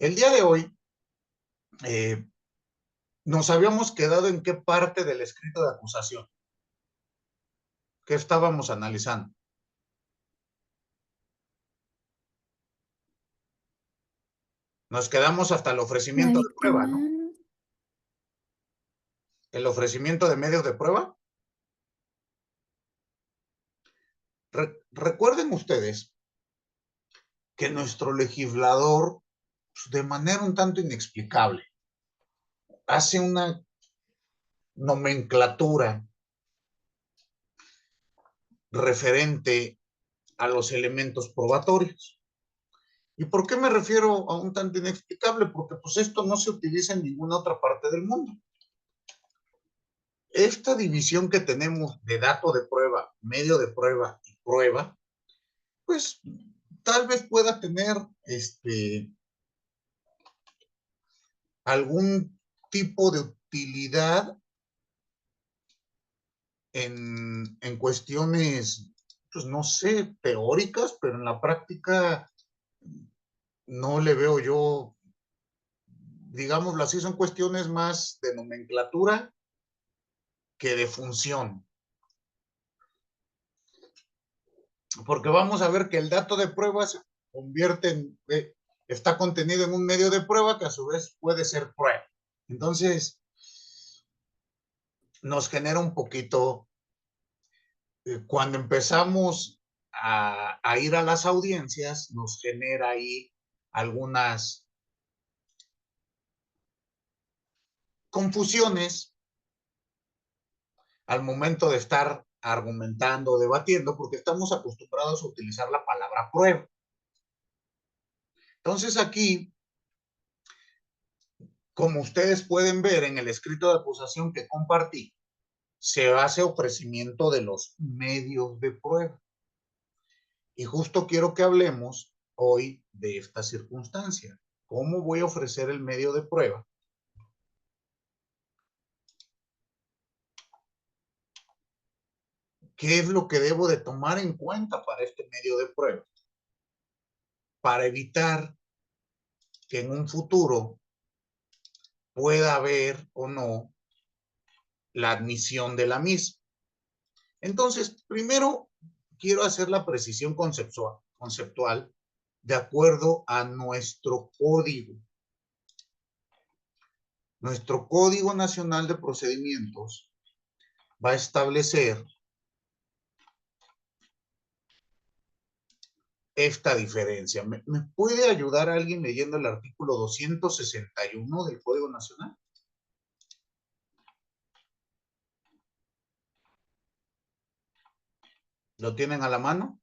El día de hoy eh, nos habíamos quedado en qué parte del escrito de acusación que estábamos analizando. Nos quedamos hasta el La ofrecimiento de prueba, víctima, ¿no? El ofrecimiento de medios de prueba. Recuerden ustedes que nuestro legislador, de manera un tanto inexplicable, hace una nomenclatura referente a los elementos probatorios. ¿Y por qué me refiero a un tanto inexplicable? Porque pues esto no se utiliza en ninguna otra parte del mundo. Esta división que tenemos de dato de prueba, medio de prueba y prueba, pues tal vez pueda tener algún tipo de utilidad en cuestiones, pues no sé, teóricas, pero en la práctica no le veo yo, digámoslo así, son cuestiones más de nomenclatura que de función. Porque vamos a ver que el dato de prueba se convierte está contenido en un medio de prueba que a su vez puede ser prueba. Entonces, nos genera un poquito, cuando empezamos a ir a las audiencias, nos genera ahí algunas confusiones al momento de estar argumentando, debatiendo, porque estamos acostumbrados a utilizar la palabra prueba. Entonces aquí, como ustedes pueden ver en el escrito de acusación que compartí, se hace ofrecimiento de los medios de prueba. Y justo quiero que hablemos hoy de esta circunstancia. ¿Cómo voy a ofrecer el medio de prueba? ¿Qué es lo que debo de tomar en cuenta para este medio de prueba? Para evitar que en un futuro pueda haber o no la admisión de la misma. Entonces, primero quiero hacer la precisión conceptual de acuerdo a nuestro código. Nuestro Código Nacional de Procedimientos va a establecer esta diferencia. ¿Me puede ayudar alguien leyendo el artículo 261 del Código Nacional? ¿Lo tienen a la mano?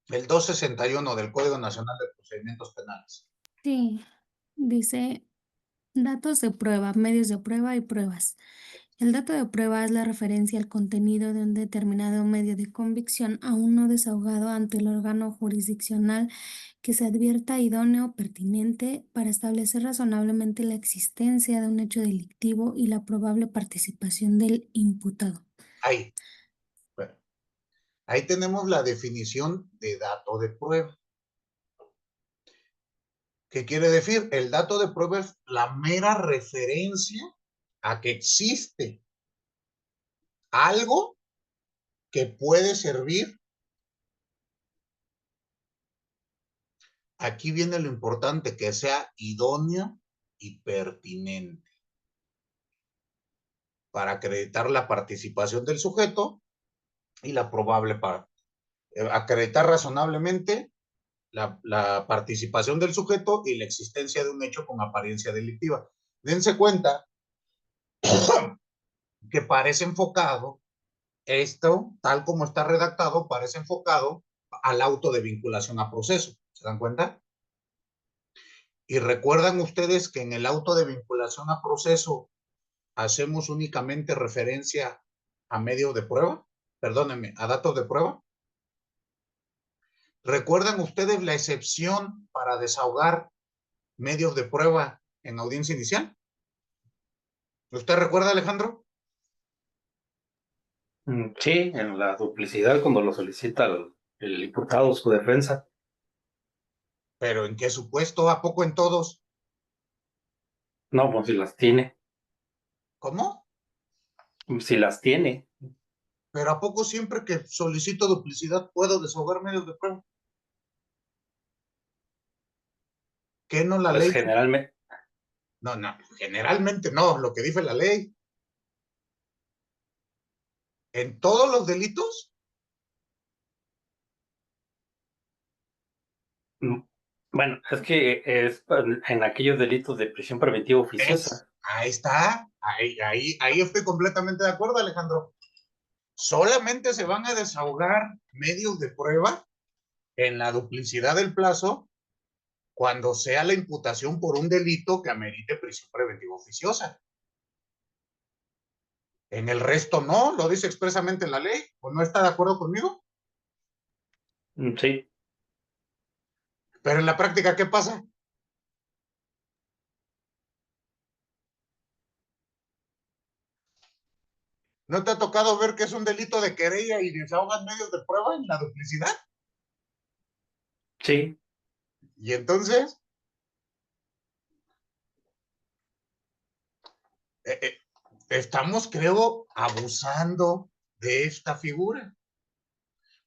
El 261 del Código Nacional de Procedimientos Penales. sí, dice datos de prueba, medios de prueba y pruebas. El dato de prueba es la referencia al contenido de un determinado medio de convicción aún no desahogado ante el órgano jurisdiccional que se advierta idóneo o pertinente para establecer razonablemente la existencia de un hecho delictivo y la probable participación del imputado. Ahí. Bueno, ahí tenemos la definición de dato de prueba. ¿Qué quiere decir? El dato de prueba es la mera referencia a que existe algo que puede servir. Aquí viene lo importante, que sea idóneo y pertinente para acreditar la participación del sujeto y la probable acreditar razonablemente la participación del sujeto y la existencia de un hecho con apariencia delictiva. Dense cuenta que parece enfocado, esto, tal como está redactado, parece enfocado al auto de vinculación a proceso. ¿Se dan cuenta? Y recuerdan ustedes que en el auto de vinculación a proceso hacemos únicamente referencia a medios de prueba, perdónenme, a datos de prueba. ¿Recuerdan ustedes la excepción para desahogar medios de prueba en audiencia inicial? ¿Usted recuerda, Alejandro? Sí, en la duplicidad cuando lo solicita el imputado su defensa. Pero ¿en qué supuesto? ¿A poco en todos? No, pues si las tiene, ¿Cómo? si las tiene, Pero ¿a poco siempre que solicito duplicidad puedo desahogar medios de prueba? ¿Qué no la pues ley? generalmente, No, no, generalmente no, lo que dice la ley. En todos los delitos, mm, bueno, es que es en aquellos delitos de prisión preventiva oficiosa. ahí está, ahí estoy completamente de acuerdo, Alejandro. Solamente se van a desahogar medios de prueba en la duplicidad del plazo cuando sea la imputación por un delito que amerite prisión preventiva oficiosa. En el resto no, lo dice expresamente la ley. ¿O no está de acuerdo conmigo? Sí, Pero en la práctica, ¿qué pasa? ¿No te ha tocado ver que es un delito de querella y desahogan medios de prueba en la duplicidad? sí, Y entonces, eh, eh, estamos, creo, abusando de esta figura.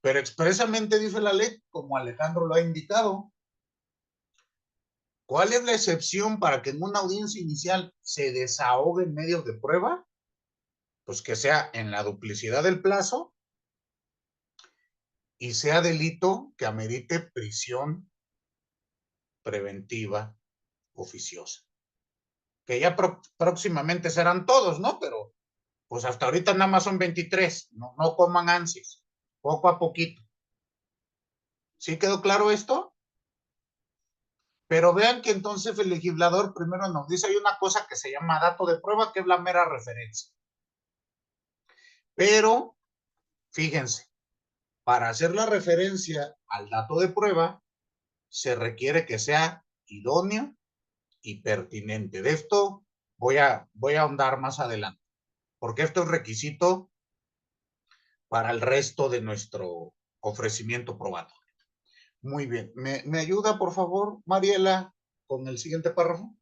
Pero expresamente dice la ley, como Alejandro lo ha indicado. ¿Cuál es la excepción para que en una audiencia inicial se desahoguen medios de prueba? Pues que sea en la duplicidad del plazo y sea delito que amerite prisión preventiva oficiosa. Que ya próximamente serán todos, ¿no? Pero pues hasta ahorita nada más son 23, no, no coman ansias, poco a poquito. ¿Sí quedó claro esto? Pero vean que entonces el legislador primero nos dice, hay una cosa que se llama dato de prueba, que es la mera referencia. Pero, fíjense, para hacer la referencia al dato de prueba, se requiere que sea idóneo y pertinente. De esto voy a ahondar más adelante, porque esto es requisito para el resto de nuestro ofrecimiento probado. Muy bien. ¿Me ayuda, por favor, Mariela, con el siguiente párrafo?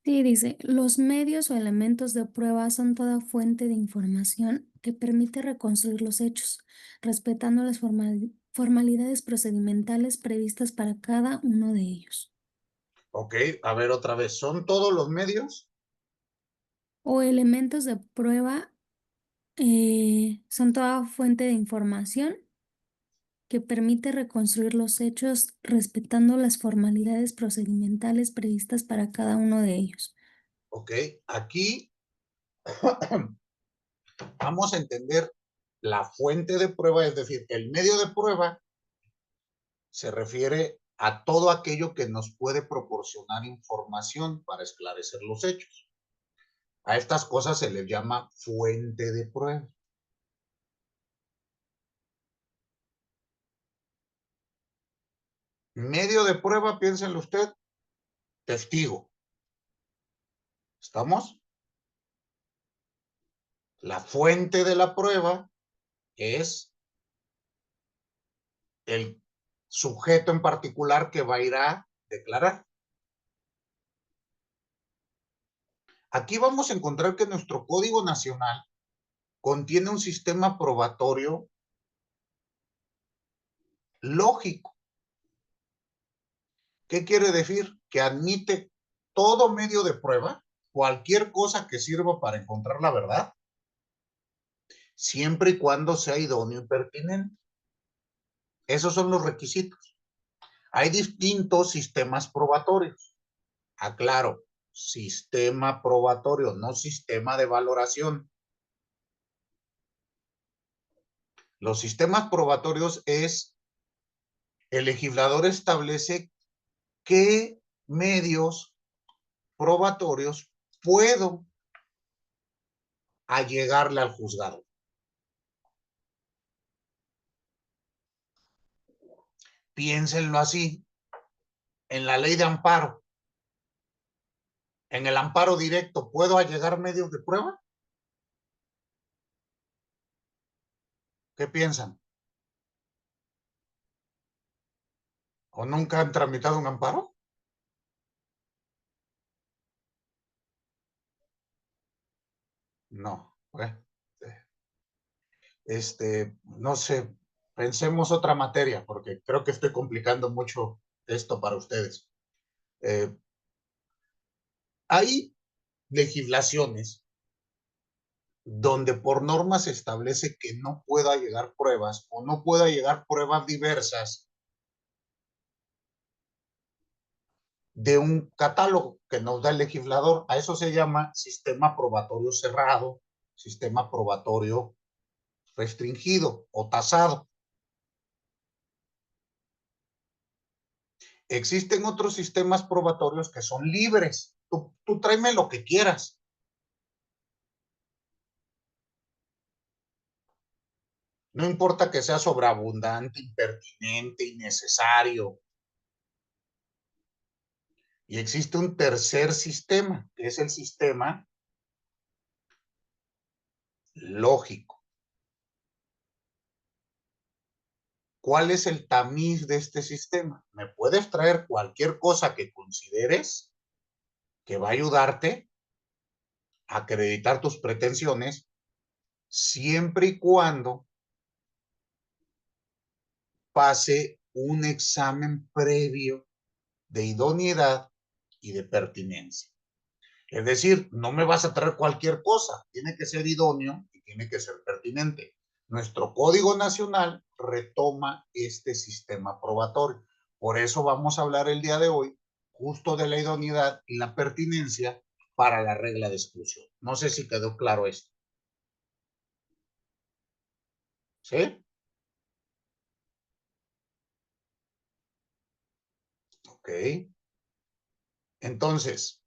Sí, dice, los medios o elementos de prueba son toda fuente de información que permite reconstruir los hechos, respetando las formalidades procedimentales previstas para cada uno de ellos. Ok, a ver otra vez. ¿Son todos los medios? O elementos de prueba son toda fuente de información que permite reconstruir los hechos respetando las formalidades procedimentales previstas para cada uno de ellos. Ok, aquí vamos a entender la fuente de prueba, es decir, el medio de prueba se refiere a todo aquello que nos puede proporcionar información para esclarecer los hechos. A estas cosas se les llama fuente de prueba. Medio de prueba, piénsenlo usted, testigo. ¿Estamos? La fuente de la prueba es el sujeto en particular que va a ir a declarar. Aquí vamos a encontrar que nuestro Código Nacional contiene un sistema probatorio lógico. ¿Qué quiere decir? Que admite todo medio de prueba, cualquier cosa que sirva para encontrar la verdad, siempre y cuando sea idóneo y pertinente. Esos son los requisitos. Hay distintos sistemas probatorios. Aclaro, sistema probatorio, no sistema de valoración. Los sistemas probatorios es, el legislador establece qué medios probatorios puedo allegarle al juzgado. Piénsenlo así, en la ley de amparo. En el amparo directo, ¿puedo allegar medios de prueba? ¿Qué piensan? ¿O nunca han tramitado un amparo? No. No sé, pensemos otra materia, porque creo que estoy complicando mucho esto para ustedes. Hay legislaciones donde por norma se establece que no pueda llegar pruebas o no pueda llegar pruebas diversas de un catálogo que nos da el legislador. A eso se llama sistema probatorio cerrado, sistema probatorio restringido o tasado. Existen otros sistemas probatorios que son libres. Tú tráeme lo que quieras. No importa que sea sobreabundante, impertinente, innecesario. Y existe un tercer sistema, que es el sistema lógico. ¿Cuál es el tamiz de este sistema? Me puedes traer cualquier cosa que consideres que va a ayudarte a acreditar tus pretensiones, siempre y cuando pase un examen previo de idoneidad y de pertinencia. Es decir, no me vas a traer cualquier cosa, tiene que ser idóneo y tiene que ser pertinente. Nuestro Código Nacional retoma este sistema probatorio. Por eso vamos a hablar el día de hoy justo de la idoneidad y la pertinencia para la regla de exclusión. No sé si quedó claro esto. ¿Sí? Ok. Entonces,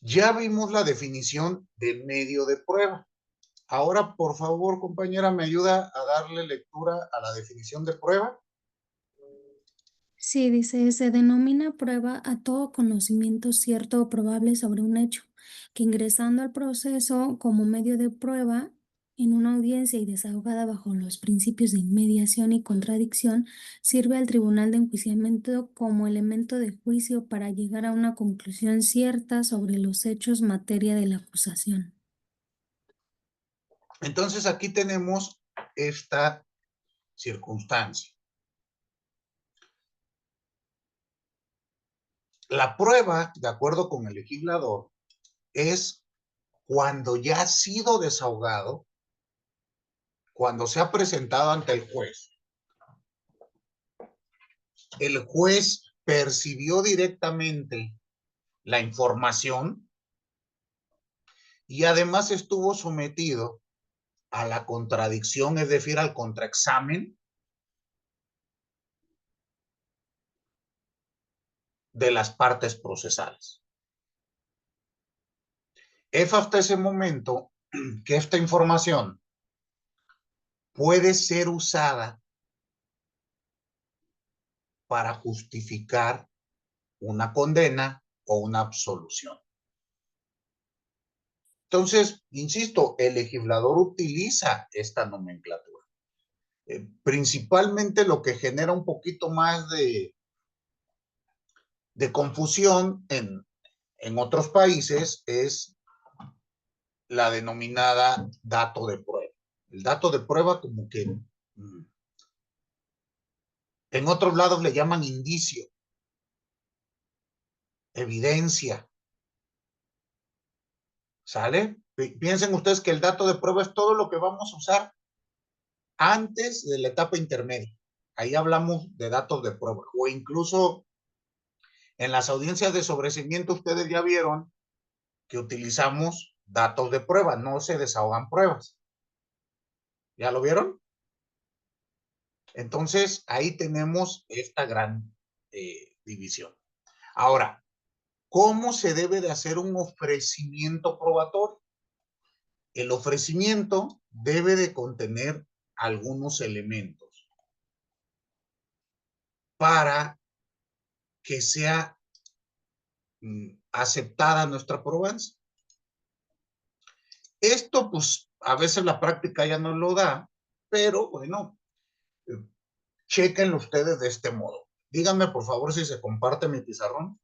ya vimos la definición de medio de prueba. Ahora, por favor, compañera, ¿me ayuda a darle lectura a la definición de prueba? Sí, dice, se denomina prueba a todo conocimiento cierto o probable sobre un hecho, que ingresando al proceso como medio de prueba en una audiencia y desahogada bajo los principios de inmediación y contradicción, sirve al tribunal de enjuiciamiento como elemento de juicio para llegar a una conclusión cierta sobre los hechos materia de la acusación. Entonces, aquí tenemos esta circunstancia. La prueba, de acuerdo con el legislador, es cuando ya ha sido desahogado, cuando se ha presentado ante el juez percibió directamente la información y además estuvo sometido a la contradicción, es decir, al contraexamen de las partes procesales. Es hasta ese momento que esta información puede ser usada para justificar una condena o una absolución. Entonces, insisto, el legislador utiliza esta nomenclatura. Principalmente lo que genera un poquito más de confusión en otros países es la denominada dato de prueba. El dato de prueba como que en otros lados le llaman indicio, evidencia. ¿Sale? Piensen ustedes que el dato de prueba es todo lo que vamos a usar antes de la etapa intermedia. Ahí hablamos de datos de prueba. O incluso en las audiencias de sobreseimiento ustedes ya vieron que utilizamos datos de prueba, no se desahogan pruebas. ¿Ya lo vieron? Entonces, ahí tenemos esta gran división. Ahora, ¿cómo se debe de hacer un ofrecimiento probatorio? El ofrecimiento debe de contener algunos elementos para que sea aceptada nuestra probanza. Esto, pues, a veces la práctica ya no lo da, pero bueno, chequenlo ustedes de este modo. Díganme, por favor, si se comparte mi pizarrón.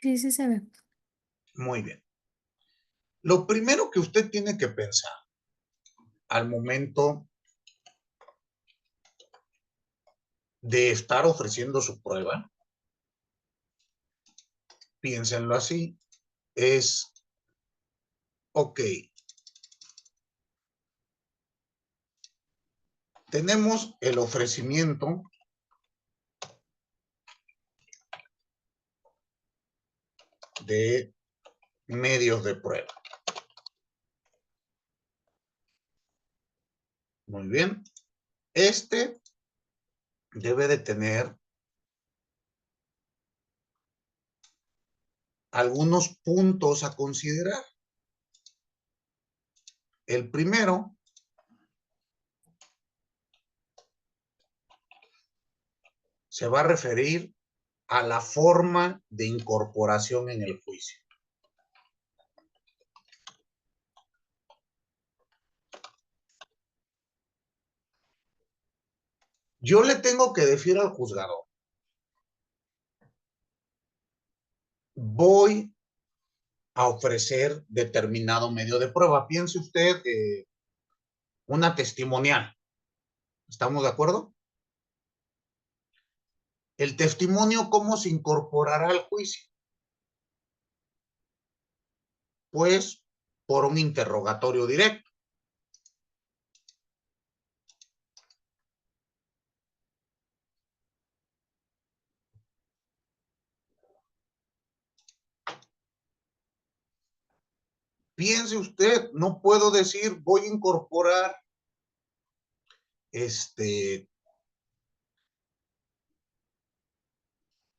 Sí, sí se ve. Muy bien. Lo primero que usted tiene que pensar al momento de estar ofreciendo su prueba, piénsenlo así, es, ok, tenemos el ofrecimiento de medios de prueba. Muy bien. Este debe de tener algunos puntos a considerar. El primero se va a referir a la forma de incorporación en el juicio. Yo le tengo que decir al juzgador, voy a ofrecer determinado medio de prueba. Piense usted una testimonial. ¿Estamos de acuerdo? El testimonio, ¿cómo se incorporará al juicio? Pues por un interrogatorio directo. Piense usted, no puedo decir voy a incorporar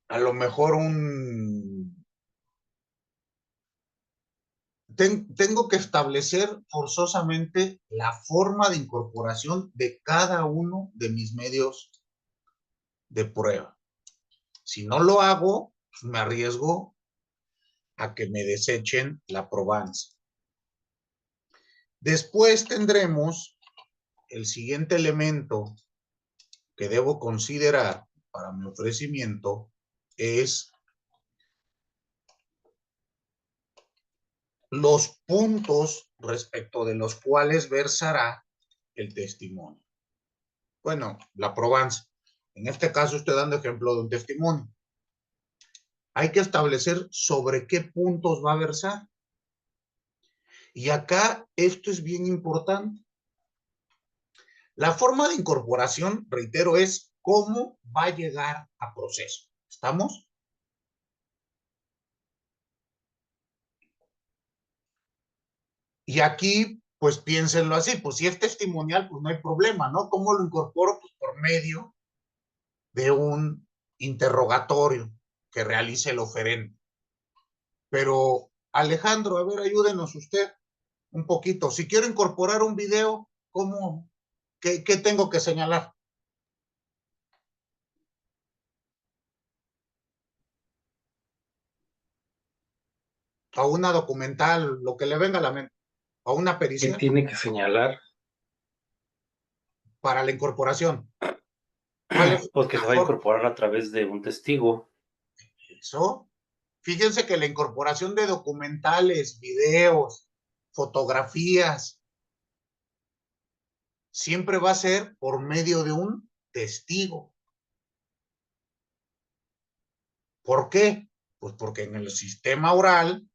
a lo mejor tengo que establecer forzosamente la forma de incorporación de cada uno de mis medios de prueba. Si no lo hago, pues me arriesgo a que me desechen la probanza. Después tendremos el siguiente elemento que debo considerar para mi ofrecimiento es los puntos respecto de los cuales versará el testimonio. Bueno, la probanza. En este caso estoy dando ejemplo de un testimonio. Hay que establecer sobre qué puntos va a versar. Y acá esto es bien importante. La forma de incorporación, reitero, es cómo va a llegar a proceso. ¿Estamos? Y aquí, pues piénsenlo así, pues si es testimonial, pues no hay problema, ¿no? ¿Cómo lo incorporo? Pues por medio de un interrogatorio que realice el oferente. Pero, Alejandro, a ver, ayúdenos usted un poquito. Si quiero incorporar un video, ¿cómo? ¿Qué tengo que señalar? A una documental, lo que le venga a la mente, a una ¿Qué pericia tiene que señalar? para la incorporación. ¿Cuál es Pues que la se va a forma? incorporar a través de un testigo. Eso. Fíjense que la incorporación de documentales, videos, fotografías, siempre va a ser por medio de un testigo. ¿Por qué? Pues porque en el sistema oral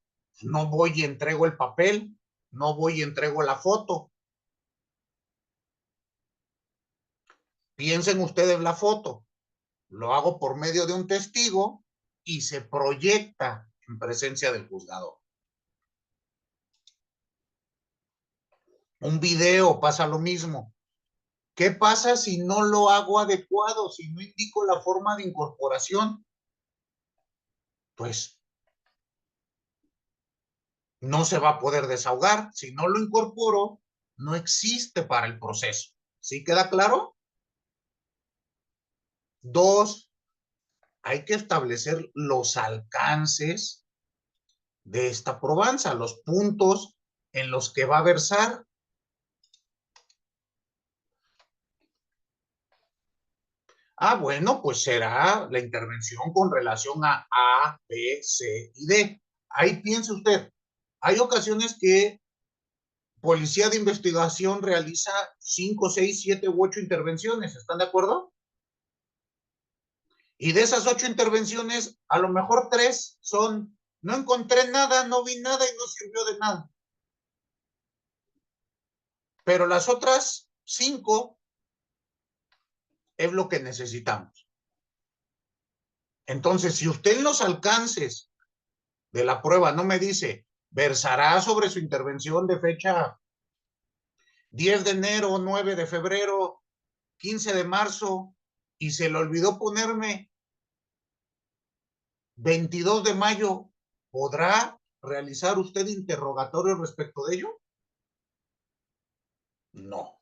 no voy y entrego el papel, no voy y entrego la foto. Piensen ustedes la foto, lo hago por medio de un testigo y se proyecta en presencia del juzgador. Un video pasa lo mismo. ¿Qué pasa si no lo hago adecuado, si no indico la forma de incorporación? Pues no se va a poder desahogar. Si no lo incorporo, no existe para el proceso. ¿Sí queda claro? 2, hay que establecer los alcances de esta probanza, los puntos en los que va a versar. Bueno, pues será la intervención con relación a, B, C y D. Ahí piense usted, hay ocasiones que Policía de Investigación realiza 5, 6, 7 u 8 intervenciones, ¿están de acuerdo? Y de esas 8 intervenciones, a lo mejor 3 son, no encontré nada, no vi nada y no sirvió de nada. Pero las otras 5 es lo que necesitamos. Entonces, si usted en los alcances de la prueba no me dice, versará sobre su intervención de fecha 10 de enero, 9 de febrero, 15 de marzo, y se le olvidó ponerme 22 de mayo, ¿podrá realizar usted interrogatorio respecto de ello? No.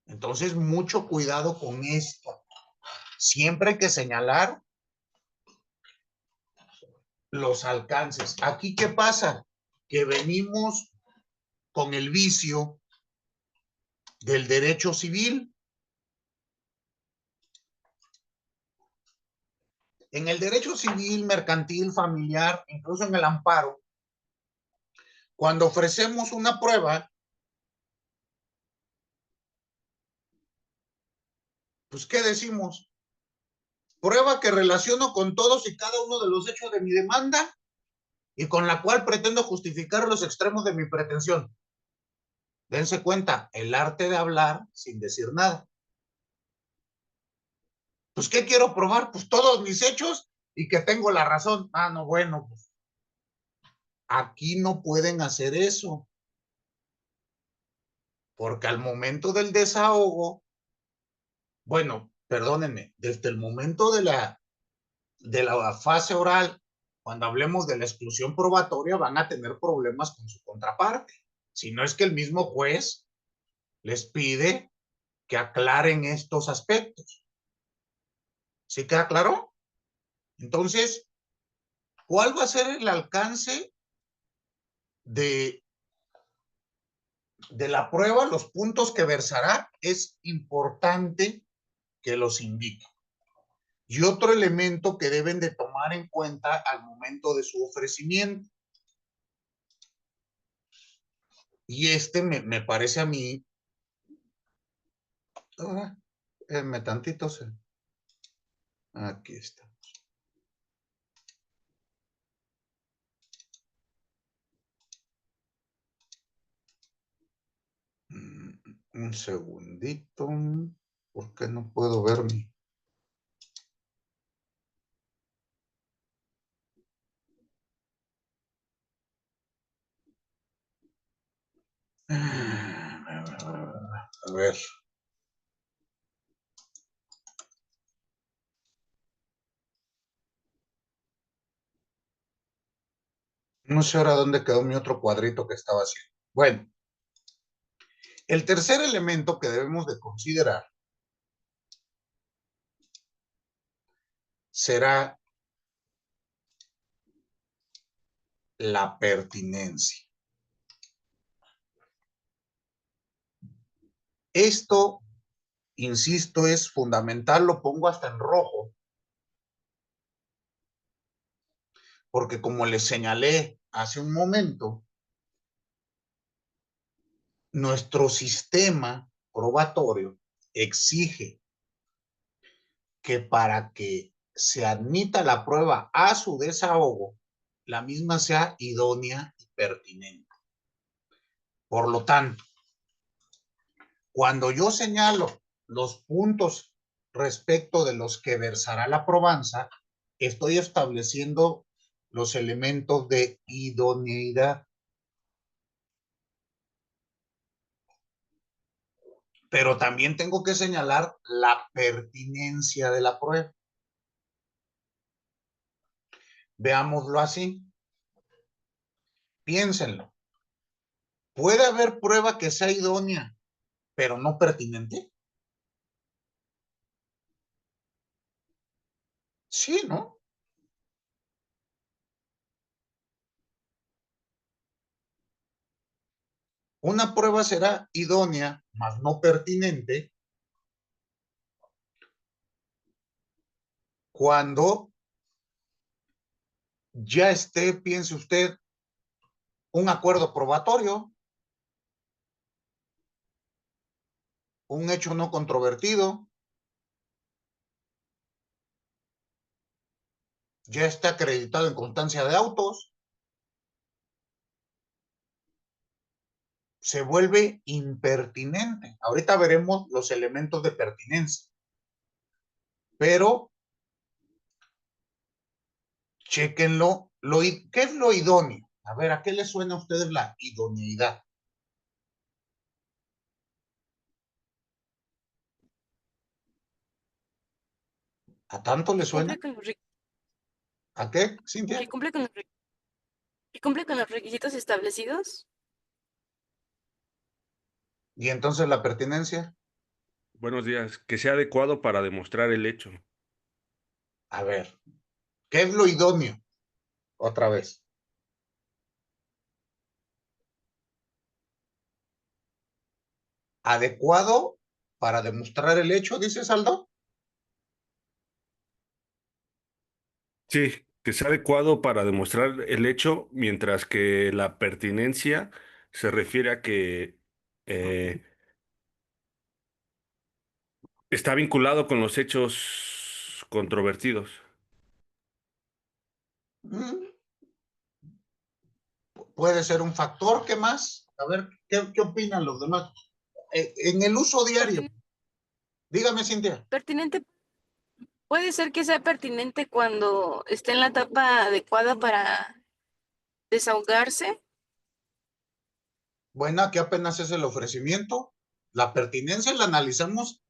Entonces, mucho cuidado con esto. Siempre hay que señalar los alcances. Aquí, ¿qué pasa? Que venimos con el vicio del derecho civil. En el derecho civil, mercantil, familiar, incluso en el amparo, cuando ofrecemos una prueba, pues, ¿qué decimos? Prueba que relaciono con todos y cada uno de los hechos de mi demanda y con la cual pretendo justificar los extremos de mi pretensión. Dense cuenta, el arte de hablar sin decir nada. Pues, ¿qué quiero probar? Pues todos mis hechos y que tengo la razón. No, bueno, pues aquí no pueden hacer eso. Porque al momento del desahogo, bueno, perdónenme, desde el momento de la fase oral, cuando hablemos de la exclusión probatoria, van a tener problemas con su contraparte. Si no es que el mismo juez les pide que aclaren estos aspectos. ¿Sí queda claro? Entonces, ¿cuál va a ser el alcance de la prueba? Los puntos que versará es importante que los indique. Y otro elemento que deben de tomar en cuenta al momento de su ofrecimiento. Y me parece a mí, tantito, aquí está. Un segundito, ¿por qué no puedo ver mi? A ver. No sé ahora dónde quedó mi otro cuadrito que estaba haciendo. Bueno, el tercer elemento que debemos de considerar será la pertinencia. Esto, insisto, es fundamental, lo pongo hasta en rojo, porque como les señalé hace un momento, nuestro sistema probatorio exige que para que se admita la prueba a su desahogo, la misma sea idónea y pertinente. Por lo tanto, cuando yo señalo los puntos respecto de los que versará la probanza, estoy estableciendo los elementos de idoneidad. Pero también tengo que señalar la pertinencia de la prueba. Veámoslo así. Piénsenlo. Puede haber prueba que sea idónea, pero no pertinente. Sí, ¿no? Una prueba será idónea, mas no pertinente, cuando ya esté, piense usted, un acuerdo probatorio, un hecho no controvertido, ya está acreditado en constancia de autos, se vuelve impertinente. Ahorita veremos los elementos de pertinencia, pero chéquenlo. ¿Qué es lo idóneo? A ver, ¿a qué le suena a ustedes la idoneidad? ¿A tanto le Que suena? cumple con los, ¿A qué, Cintia? que cumple con que cumple con los requisitos establecidos. ¿Y entonces la pertinencia? Buenos días. Que sea adecuado para demostrar el hecho. A ver, ¿qué es lo idóneo? Otra vez. ¿Adecuado para demostrar el hecho, dice Saldo? Sí, que sea adecuado para demostrar el hecho, mientras que la pertinencia se refiere a que eh, está vinculado con los hechos controvertidos. Mm, puede ser un factor. ¿Qué más? A ver, ¿qué opinan los demás? En el uso diario. Dígame, Cintia. Pertinente, puede ser que sea pertinente cuando esté en la etapa adecuada para desahogarse. Bueno, aquí apenas es el ofrecimiento. La pertinencia la analizamos.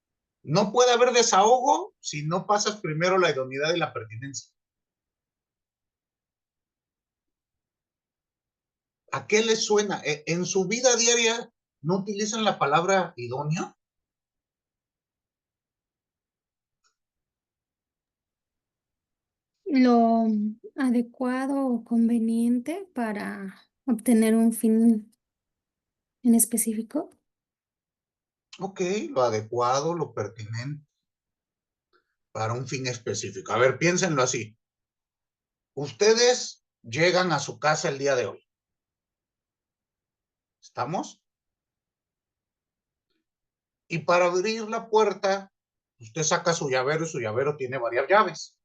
No puede haber desahogo si no pasas primero la idoneidad y la pertinencia. ¿A qué les suena? ¿En su vida diaria no utilizan la palabra idóneo? Lo adecuado o conveniente para obtener un fin en específico. Ok, lo adecuado, lo pertinente para un fin específico. A ver, piénsenlo así. Ustedes llegan a su casa el día de hoy. ¿Estamos? Y para abrir la puerta, usted saca su llavero y su llavero tiene varias llaves.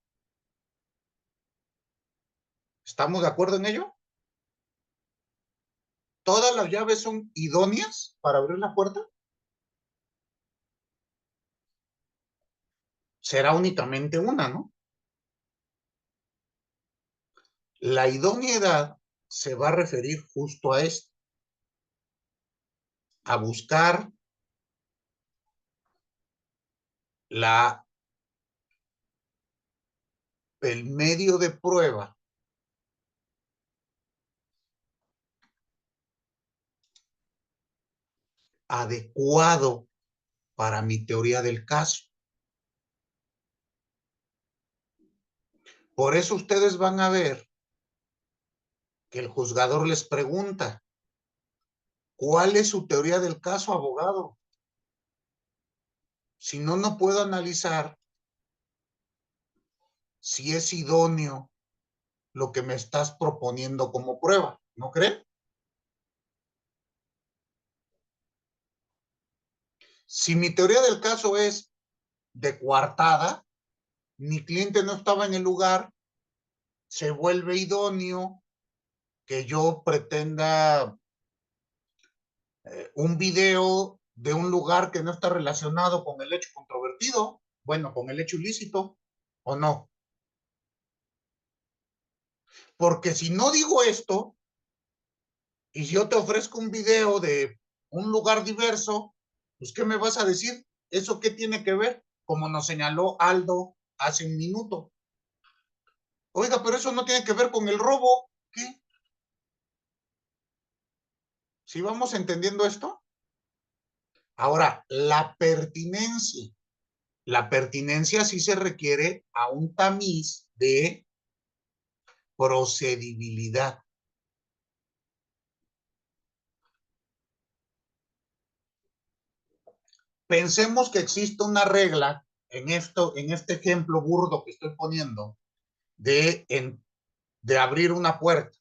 ¿Estamos de acuerdo en ello? ¿Todas las llaves son idóneas para abrir la puerta? Será únicamente una, ¿no? La idoneidad se va a referir justo a esto, a buscar el medio de prueba adecuado para mi teoría del caso. Por eso ustedes van a ver que el juzgador les pregunta, ¿cuál es su teoría del caso, abogado? Si no, no puedo analizar si es idóneo lo que me estás proponiendo como prueba, ¿no creen? Si mi teoría del caso es de coartada, mi cliente no estaba en el lugar, se vuelve idóneo que yo pretenda un video de un lugar que no está relacionado con el hecho controvertido, bueno, con el hecho ilícito, ¿o no? Porque si no digo esto, y si yo te ofrezco un video de un lugar diverso, pues ¿qué me vas a decir? ¿Eso qué tiene que ver? Como nos señaló Aldo hace un minuto. Oiga, pero eso no tiene que ver con el robo. ¿Qué? ¿Sí vamos entendiendo esto? Ahora, la pertinencia. La pertinencia sí se requiere a un tamiz de procedibilidad. Pensemos que existe una regla en este ejemplo burdo que estoy poniendo de abrir una puerta.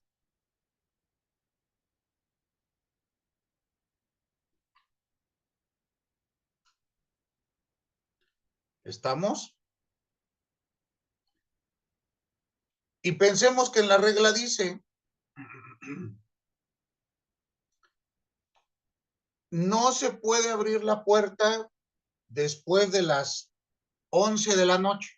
¿Estamos? Y pensemos que en la regla dice, no se puede abrir la puerta después de las 11 de la noche.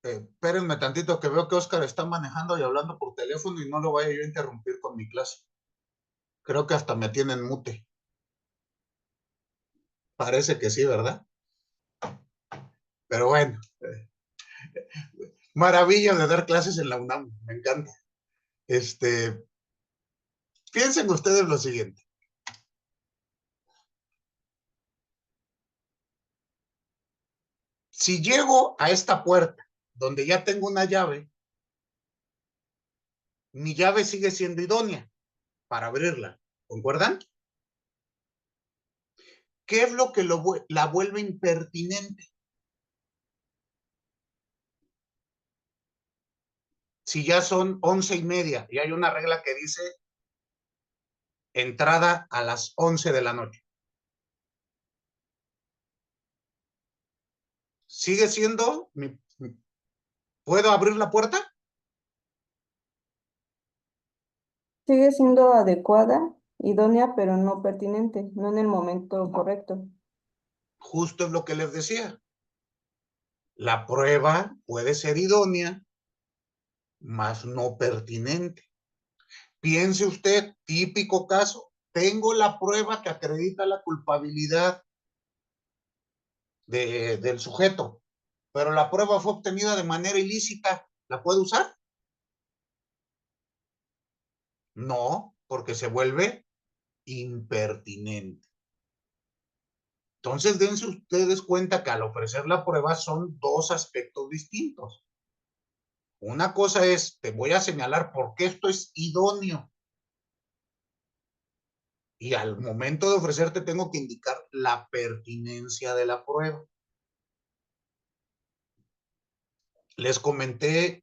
Espérenme tantito que veo que Oscar está manejando y hablando por teléfono y no lo vaya yo a interrumpir con mi clase. Creo que hasta me tienen mute. Parece que sí, ¿verdad? Pero bueno, maravilla de dar clases en la UNAM, me encanta. Piensen ustedes lo siguiente. Si llego a esta puerta donde ya tengo una llave, mi llave sigue siendo idónea para abrirla. ¿Concuerdan? ¿Qué es lo que la vuelve impertinente? Si ya son 11:30 y hay una regla que dice entrada a las 11 de la noche. ¿Sigue siendo? ¿Puedo abrir la puerta? Sigue siendo adecuada, idónea, pero no pertinente, no en el momento correcto. Justo es lo que les decía. La prueba puede ser idónea, mas no pertinente. Piense usted, típico caso, tengo la prueba que acredita la culpabilidad del sujeto, pero la prueba fue obtenida de manera ilícita. ¿La puedo usar? No, porque se vuelve impertinente. Entonces, dense ustedes cuenta que al ofrecer la prueba son dos aspectos distintos. Una cosa es, te voy a señalar por qué esto es idóneo. Y al momento de ofrecerte tengo que indicar la pertinencia de la prueba. Les comenté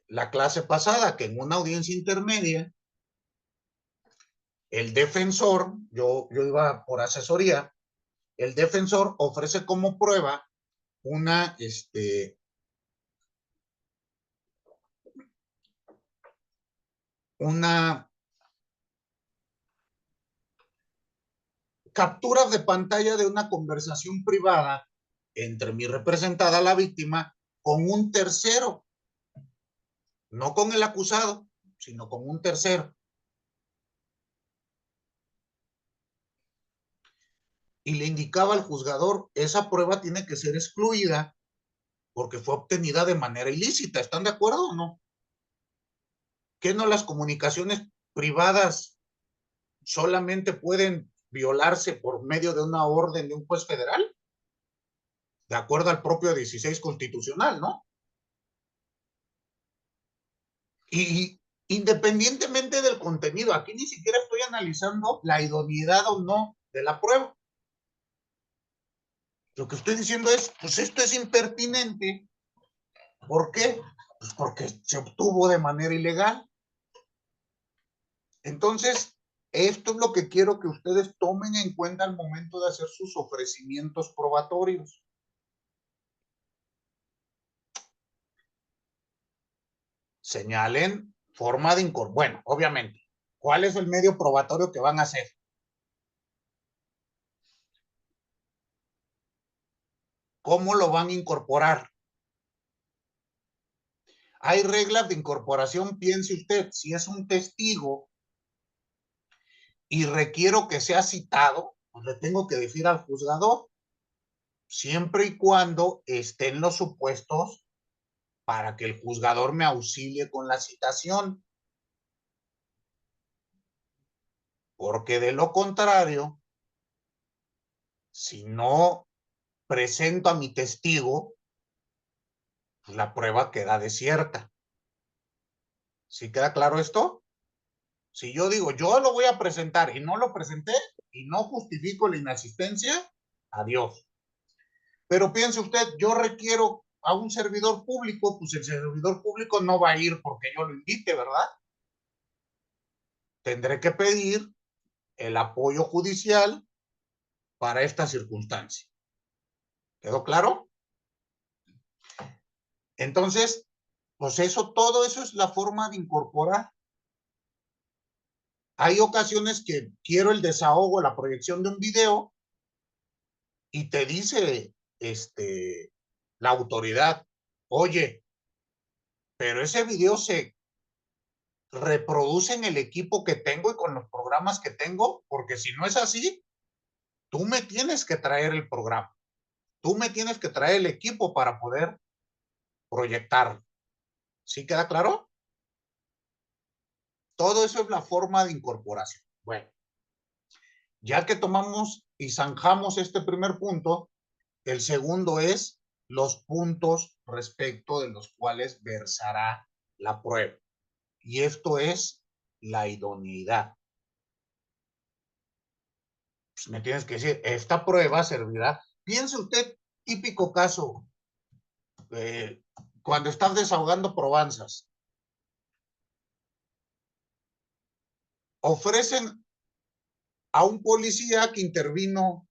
la clase pasada que en una audiencia intermedia, el defensor, yo iba por asesoría, el defensor ofrece como prueba una capturas de pantalla de una conversación privada entre mi representada, la víctima, con un tercero, no con el acusado, sino con un tercero. Y le indicaba al juzgador, esa prueba tiene que ser excluida porque fue obtenida de manera ilícita. ¿Están de acuerdo o no? ¿Que no las comunicaciones privadas solamente pueden violarse por medio de una orden de un juez federal? De acuerdo al propio 16 constitucional, ¿no? Y independientemente del contenido, aquí ni siquiera estoy analizando la idoneidad o no de la prueba. Lo que estoy diciendo es, pues esto es impertinente. ¿Por qué? Pues porque se obtuvo de manera ilegal. Entonces, esto es lo que quiero que ustedes tomen en cuenta al momento de hacer sus ofrecimientos probatorios. Señalen forma de incorporar. Bueno, obviamente, ¿cuál es el medio probatorio que van a hacer? ¿Cómo lo van a incorporar? Hay reglas de incorporación, piense usted, si es un testigo y requiero que sea citado, pues le tengo que decir al juzgador, siempre y cuando estén los supuestos para que el juzgador me auxilie con la citación. Porque de lo contrario, si no presento a mi testigo, pues la prueba queda desierta. ¿Sí queda claro esto? Si yo digo, yo lo voy a presentar y no lo presenté y no justifico la inasistencia, adiós. Pero piense usted, yo requiero a un servidor público, pues el servidor público no va a ir porque yo lo invite, ¿verdad? Tendré que pedir el apoyo judicial para esta circunstancia. ¿Quedó claro? Entonces, pues eso, todo eso es la forma de incorporar. Hay ocasiones que quiero el desahogo, la proyección de un video y te dice la autoridad, oye, pero ese video se reproduce en el equipo que tengo y con los programas que tengo, porque si no es así, tú me tienes que traer el programa, tú me tienes que traer el equipo para poder proyectarlo. ¿Sí queda claro? Todo eso es la forma de incorporación. Bueno, ya que tomamos y zanjamos este primer punto, el segundo es los puntos respecto de los cuales versará la prueba. Y esto es la idoneidad. Pues me tienes que decir, esta prueba servirá. Piense usted, típico caso, cuando estás desahogando probanzas. Ofrecen a un policía que intervino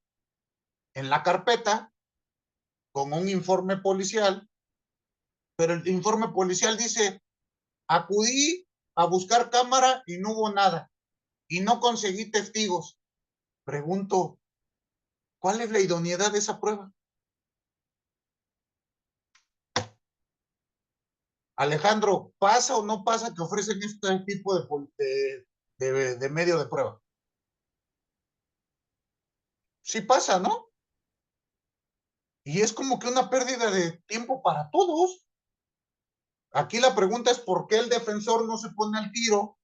en la carpeta con un informe policial, pero el informe policial dice, acudí a buscar cámara y no hubo nada, y no conseguí testigos. Pregunto, ¿cuál es la idoneidad de esa prueba? Alejandro, ¿pasa o no pasa que ofrecen este tipo de medio de prueba? Sí pasa, ¿no? Y es como que una pérdida de tiempo para todos. Aquí la pregunta es ¿por qué el defensor no se pone al tiro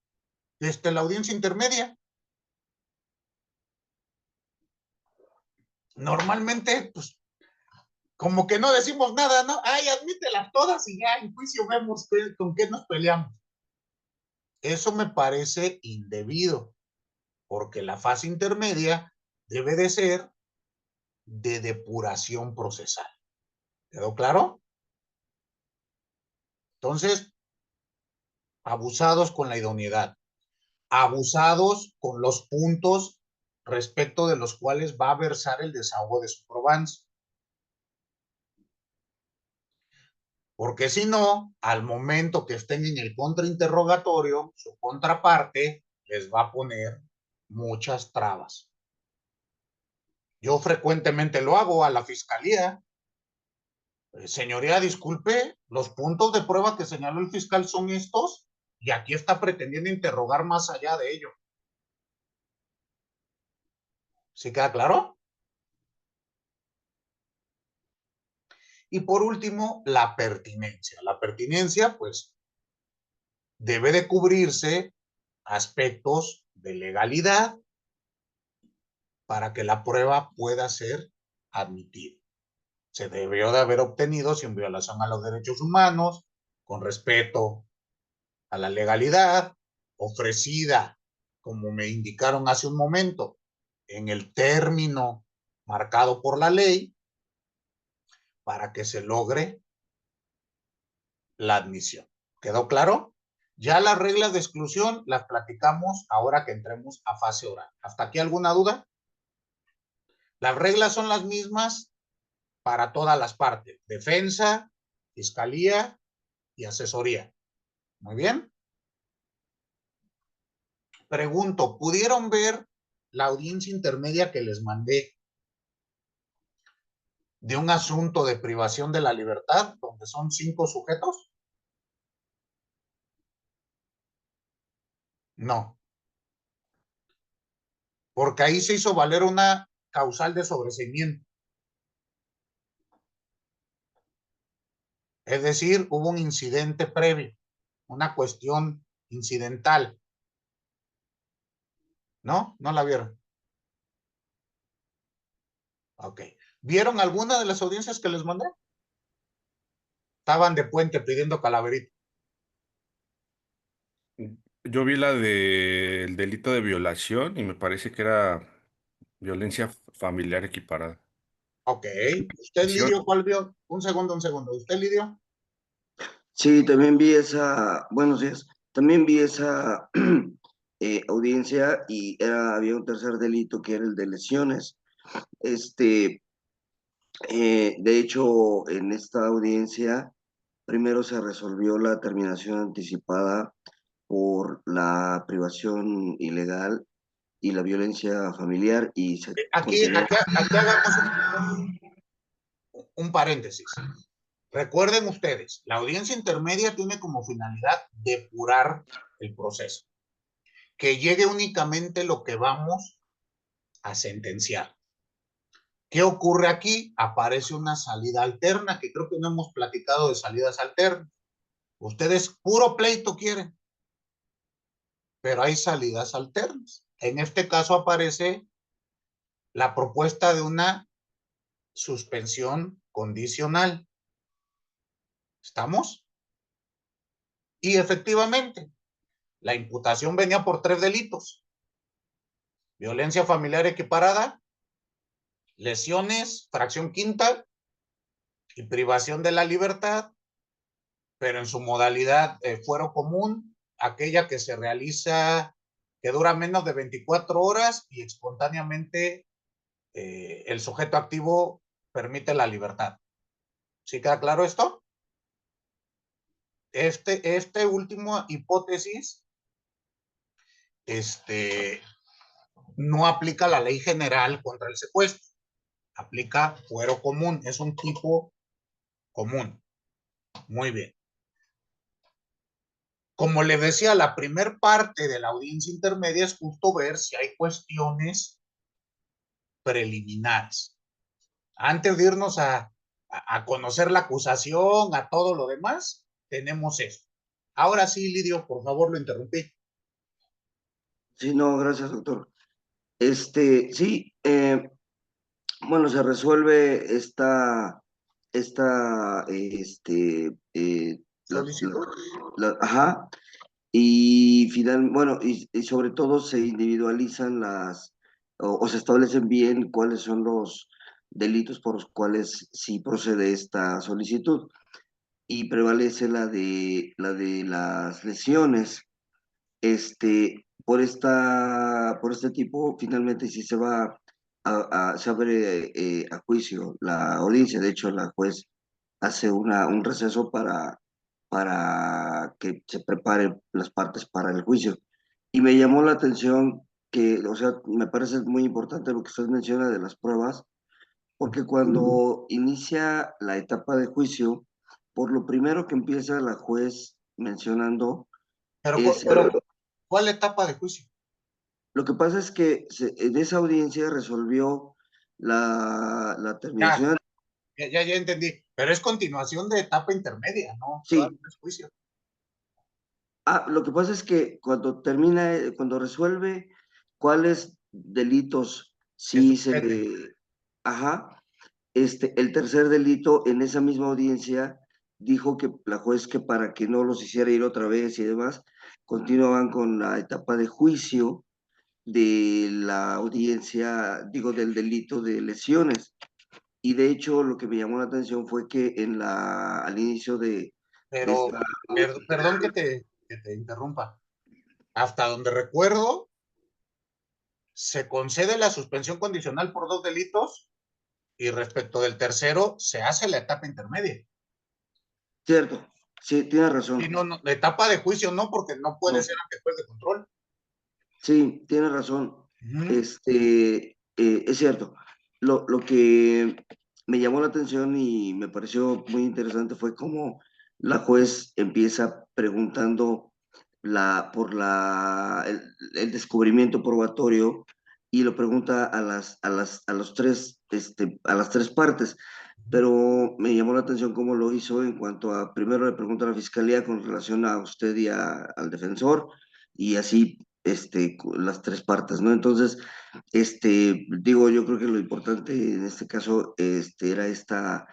desde la audiencia intermedia? Normalmente, pues, como que no decimos nada, ¿no? Ay, admítelas todas y ya en juicio vemos con qué nos peleamos. Eso me parece indebido, porque la fase intermedia debe de ser de depuración procesal. ¿Quedó claro? Entonces, abusados con la idoneidad, abusados con los puntos respecto de los cuales va a versar el desahogo de su probanza. Porque si no, al momento que estén en el contrainterrogatorio, su contraparte les va a poner muchas trabas. Yo frecuentemente lo hago a la fiscalía. Señoría, disculpe, los puntos de prueba que señaló el fiscal son estos y aquí está pretendiendo interrogar más allá de ello. ¿Sí queda claro? Y por último, la pertinencia. La pertinencia, pues, debe de cubrirse aspectos de legalidad para que la prueba pueda ser admitida. Se debió de haber obtenido sin violación a los derechos humanos, con respeto a la legalidad, ofrecida, como me indicaron hace un momento, en el término marcado por la ley, para que se logre la admisión. ¿Quedó claro? Ya las reglas de exclusión las platicamos ahora que entremos a fase oral. ¿Hasta aquí alguna duda? Las reglas son las mismas para todas las partes, defensa, fiscalía y asesoría. Muy bien. Pregunto, ¿pudieron ver la audiencia intermedia que les mandé de un asunto de privación de la libertad, donde son 5 sujetos? No, porque ahí se hizo valer una causal de sobreseimiento. Es decir, hubo un incidente previo, una cuestión incidental. ¿No? ¿No la vieron? Ok. ¿Vieron alguna de las audiencias que les mandé? Estaban de puente pidiendo calaverita. Yo vi la del delito de violación y me parece que era violencia familiar equiparada. Ok. ¿Usted, Visión. Lidio, cuál vio? Un segundo. ¿Usted, Lidio? Sí, también vi esa, buenos días, también vi esa audiencia y había un tercer delito que era el de lesiones. Este, de hecho, en esta audiencia, primero se resolvió la terminación anticipada por la privación ilegal y la violencia familiar y se Aquí continuó. hagamos un paréntesis. Recuerden ustedes, la audiencia intermedia tiene como finalidad depurar el proceso. Que llegue únicamente lo que vamos a sentenciar. ¿Qué ocurre aquí? Aparece una salida alterna, que creo que no hemos platicado de salidas alternas. Ustedes puro pleito quieren, pero hay salidas alternas. En este caso aparece la propuesta de una suspensión condicional. ¿Estamos? Y efectivamente, la imputación venía por 3 delitos. Violencia familiar equiparada, lesiones, fracción quinta y privación de la libertad, pero en su modalidad fuero común, aquella que se realiza, que dura menos de 24 horas y espontáneamente el sujeto activo permite la libertad. ¿Sí queda claro esto? Este último hipótesis no aplica la ley general contra el secuestro, aplica fuero común, es un tipo común. Muy bien. Como les decía, la primer parte de la audiencia intermedia es justo ver si hay cuestiones preliminares. Antes de irnos a conocer la acusación, a todo lo demás, tenemos eso. Ahora sí, Lidio, por favor, lo interrumpí. Sí, no, gracias, doctor. Sí, bueno, se resuelve esta, Solicitud. ajá, y bueno, y sobre todo se individualizan o se establecen bien cuáles son los delitos por los cuales sí procede esta solicitud, y prevalece la de las lesiones. Por este tipo, finalmente sí se va se abre a juicio la audiencia. De hecho, la juez hace un receso para que se preparen las partes para el juicio. Y me llamó la atención que, o sea, me parece muy importante lo que usted menciona de las pruebas, porque cuando inicia la etapa de juicio, por lo primero que empieza la juez mencionando es... Pero, ¿cuál etapa de juicio? Lo que pasa es que en esa audiencia resolvió la terminación. Ya entendí. Pero es continuación de etapa intermedia, ¿no? Sí. Todavía no es juicio. Lo que pasa es que cuando resuelve cuáles delitos sí se le... Ajá. El tercer delito en esa misma audiencia dijo que la juez, que para que no los hiciera ir otra vez y demás, continuaban con la etapa de juicio de la audiencia, digo, del delito de lesiones. Y de hecho, lo que me llamó la atención fue que al inicio de Pero, perdón que te interrumpa. Hasta donde recuerdo, se concede la suspensión condicional por 2 delitos y respecto del tercero, se hace la etapa intermedia. Cierto, sí, tiene razón. Y no, la etapa de juicio no, porque no puede No. ser ante juez de control. Sí, tiene razón. Es cierto. Lo que me llamó la atención y me pareció muy interesante fue cómo la juez empieza preguntando por el descubrimiento probatorio y lo pregunta a las tres partes. pero me llamó la atención cómo lo hizo en cuanto a, primero le pregunto a la fiscalía con relación a usted y al defensor, y así, las tres partes, ¿no? Entonces, digo, yo creo que lo importante en este caso, era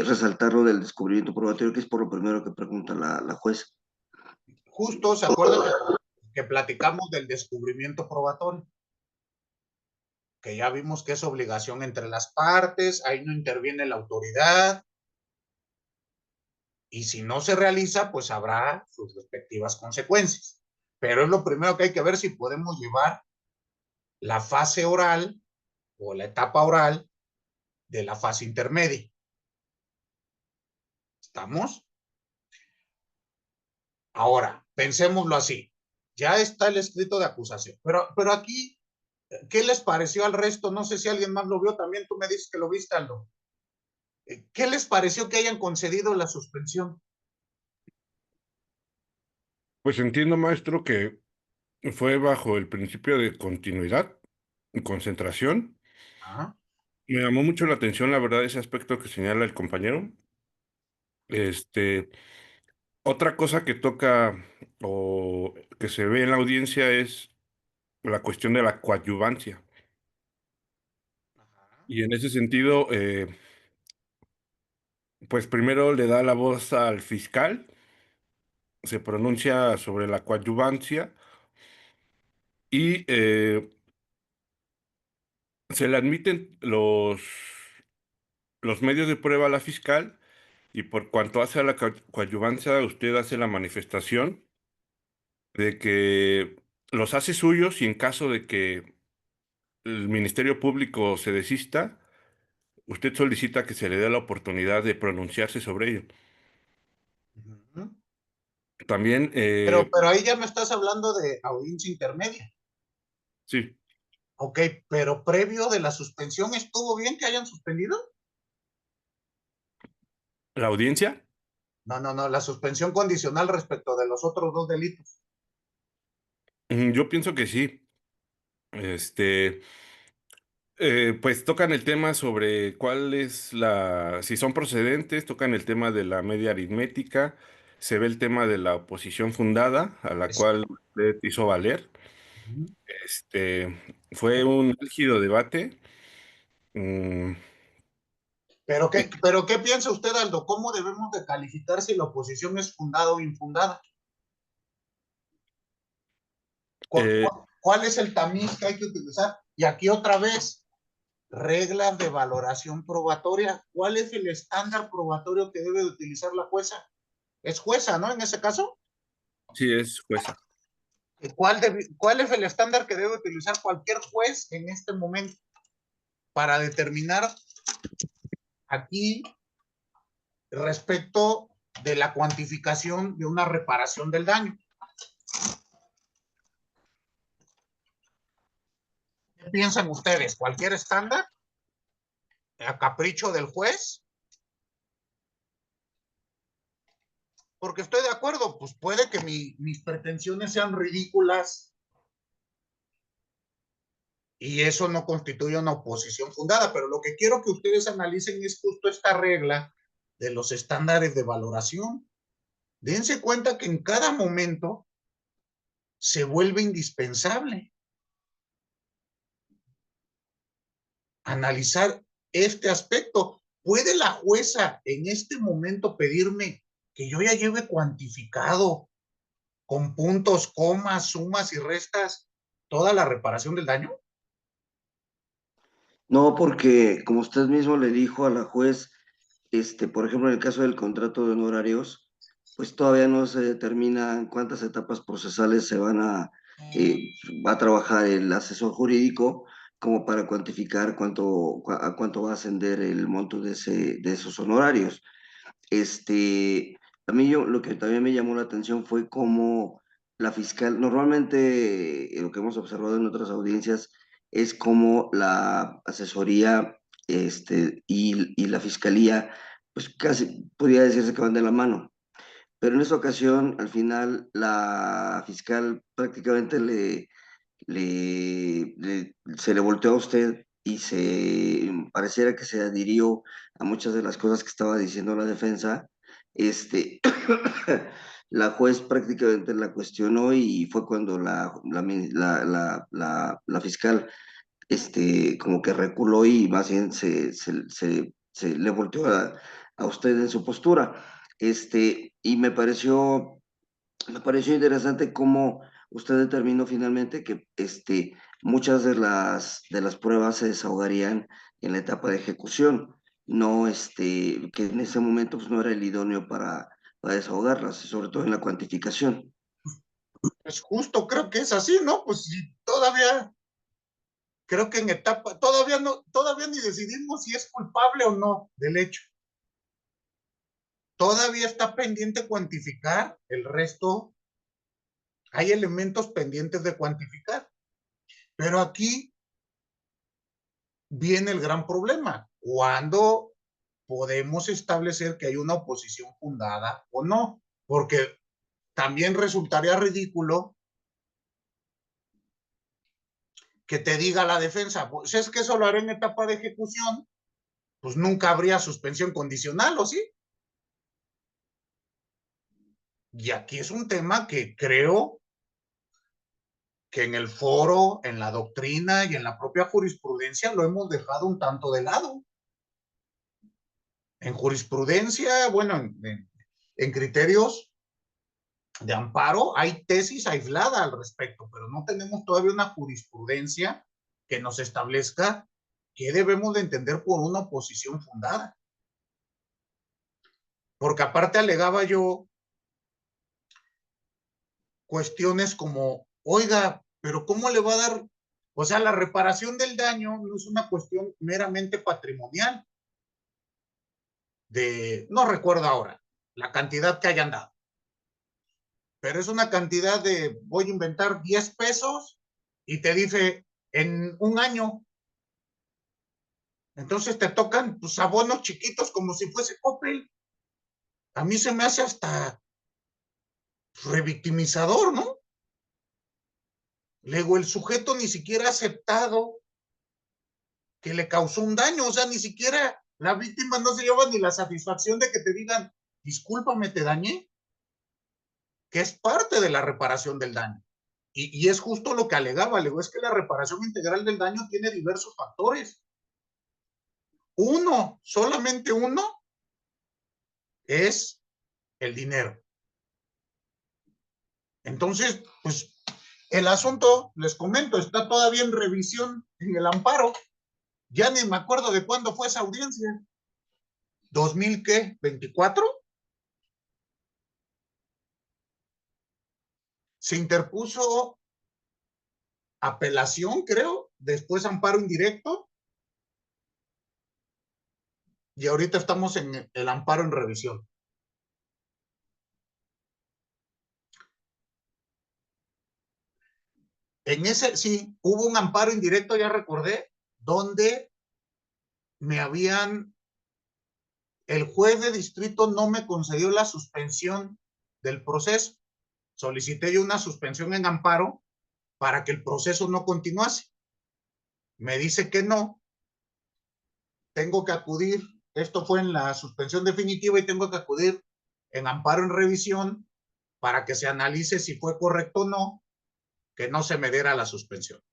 resaltar lo del descubrimiento probatorio, que es por lo primero que pregunta la juez. Justo, ¿se acuerdan que platicamos del descubrimiento probatorio? Que ya vimos que es obligación entre las partes, ahí no interviene la autoridad, y si no se realiza, pues habrá sus respectivas consecuencias. Pero es lo primero que hay que ver si podemos llevar la fase oral o la etapa oral de la fase intermedia. ¿Estamos? Ahora, pensémoslo así. Ya está el escrito de acusación, pero aquí, ¿qué les pareció al resto? No sé si alguien más lo vio, también tú me dices que lo viste, Aldo. ¿Qué les pareció que hayan concedido la suspensión? Pues entiendo, maestro, que fue bajo el principio de continuidad y concentración. ¿Ah? Me llamó mucho la atención, la verdad, ese aspecto que señala el compañero. Este, Otra cosa que toca o que se ve en la audiencia es la cuestión de la coadyuvancia. Y en ese sentido, pues primero le da la voz al fiscal, se pronuncia sobre la coadyuvancia y se le admiten los medios de prueba a la fiscal y por cuanto hace a la coadyuvancia, usted hace la manifestación de que los hace suyos y en caso de que el Ministerio Público se desista, usted solicita que se le dé la oportunidad de pronunciarse sobre ello. Uh-huh. También, Pero ahí ya me estás hablando de audiencia intermedia. sí, Ok, pero previo de la suspensión, ¿estuvo bien que hayan suspendido? la audiencia, No, la suspensión condicional respecto de los otros dos delitos. yo pienso que sí. Este, pues tocan el tema sobre cuál es si son procedentes, tocan el tema de la media aritmética, se ve el tema de la oposición fundada, a la Es- cual usted hizo valer. Ujú. Fue un álgido debate. Mm, pero ¿qué piensa usted, Aldo? ¿Cómo debemos de calificar si la oposición es fundada o infundada? eh, ¿Cuál es el tamiz que hay que utilizar? Y aquí otra vez, reglas de valoración probatoria. ¿Cuál es el estándar probatorio que debe de utilizar la jueza? Es jueza, ¿no? En ese caso, sí, es jueza. ¿cuál es el estándar que debe utilizar cualquier juez en este momento para determinar aquí respecto de la cuantificación de una reparación del daño? ¿Qué piensan ustedes? ¿Cualquier estándar? ¿A capricho del juez? Porque estoy de acuerdo, pues puede que mis pretensiones sean ridículas y eso no constituye una oposición fundada, pero lo que quiero que ustedes analicen es justo esta regla de los estándares de valoración. Dense cuenta que en cada momento se vuelve indispensable analizar este aspecto. ¿Puede la jueza en este momento pedirme que yo ya lleve cuantificado con puntos, comas, sumas y restas toda la reparación del daño? No, porque como usted mismo le dijo a la juez, por ejemplo, en el caso del contrato de honorarios, pues todavía no se determina en cuántas etapas procesales va a trabajar el asesor jurídico como para cuantificar a cuánto va a ascender el monto de esos honorarios. A mí lo que también me llamó la atención fue cómo la fiscal, normalmente lo que hemos observado en otras audiencias es cómo la asesoría y la fiscalía, pues casi podría decirse que van de la mano. Pero en esta ocasión, al final, la fiscal prácticamente se le volteó a usted y pareciera que se adhirió a muchas de las cosas que estaba diciendo la defensa, la juez prácticamente la cuestionó y fue cuando la fiscal como que reculó y más bien se le volteó a usted en su postura. Y me pareció interesante cómo usted determinó finalmente que muchas de las pruebas se desahogarían en la etapa de ejecución, no que en ese momento pues, no era el idóneo para desahogarlas, sobre todo en la cuantificación. Pues justo creo que es así, ¿no? Pues si todavía, creo que en etapa, todavía ni decidimos si es culpable o no del hecho. Todavía está pendiente cuantificar el resto. Hay elementos pendientes de cuantificar. Pero aquí viene el gran problema. ¿Cuándo podemos establecer que hay una oposición fundada o no? Porque también resultaría ridículo que te diga la defensa, pues es que eso lo haré en etapa de ejecución, pues nunca habría suspensión condicional, ¿o sí? Y aquí es un tema que creo que en el foro, en la doctrina y en la propia jurisprudencia lo hemos dejado un tanto de lado. En jurisprudencia, bueno, en criterios de amparo hay tesis aislada al respecto, pero no tenemos todavía una jurisprudencia que nos establezca qué debemos de entender por una oposición fundada. Porque aparte alegaba yo cuestiones como, oiga, pero ¿cómo le va a dar? O sea, la reparación del daño no es una cuestión meramente patrimonial. No recuerdo ahora la cantidad que hayan dado, pero es una cantidad de, voy a inventar 10 pesos y te dice en un año. Entonces te tocan pues, abonos chiquitos como si fuese Coppel. A mí se me hace hasta revictimizador, ¿no? Luego el sujeto ni siquiera ha aceptado que le causó un daño, o sea, ni siquiera la víctima no se lleva ni la satisfacción de que te digan, discúlpame, te dañé, que es parte de la reparación del daño. Y es justo lo que alegaba, es que la reparación integral del daño tiene diversos factores. Solamente uno, es el dinero. Entonces, pues el asunto, les comento, está todavía en revisión en el amparo. Ya ni me acuerdo de cuándo fue esa audiencia. ¿2000 qué? ¿24? Se interpuso apelación, creo, después amparo indirecto, y ahorita estamos en el amparo en revisión. En ese, sí, hubo un amparo indirecto, ya recordé, donde el juez de distrito no me concedió la suspensión del proceso. Solicité yo una suspensión en amparo para que el proceso no continuase. Me dice que no, tengo que acudir, esto fue en la suspensión definitiva y tengo que acudir en amparo en revisión para que se analice si fue correcto o no que no se me diera la suspensión.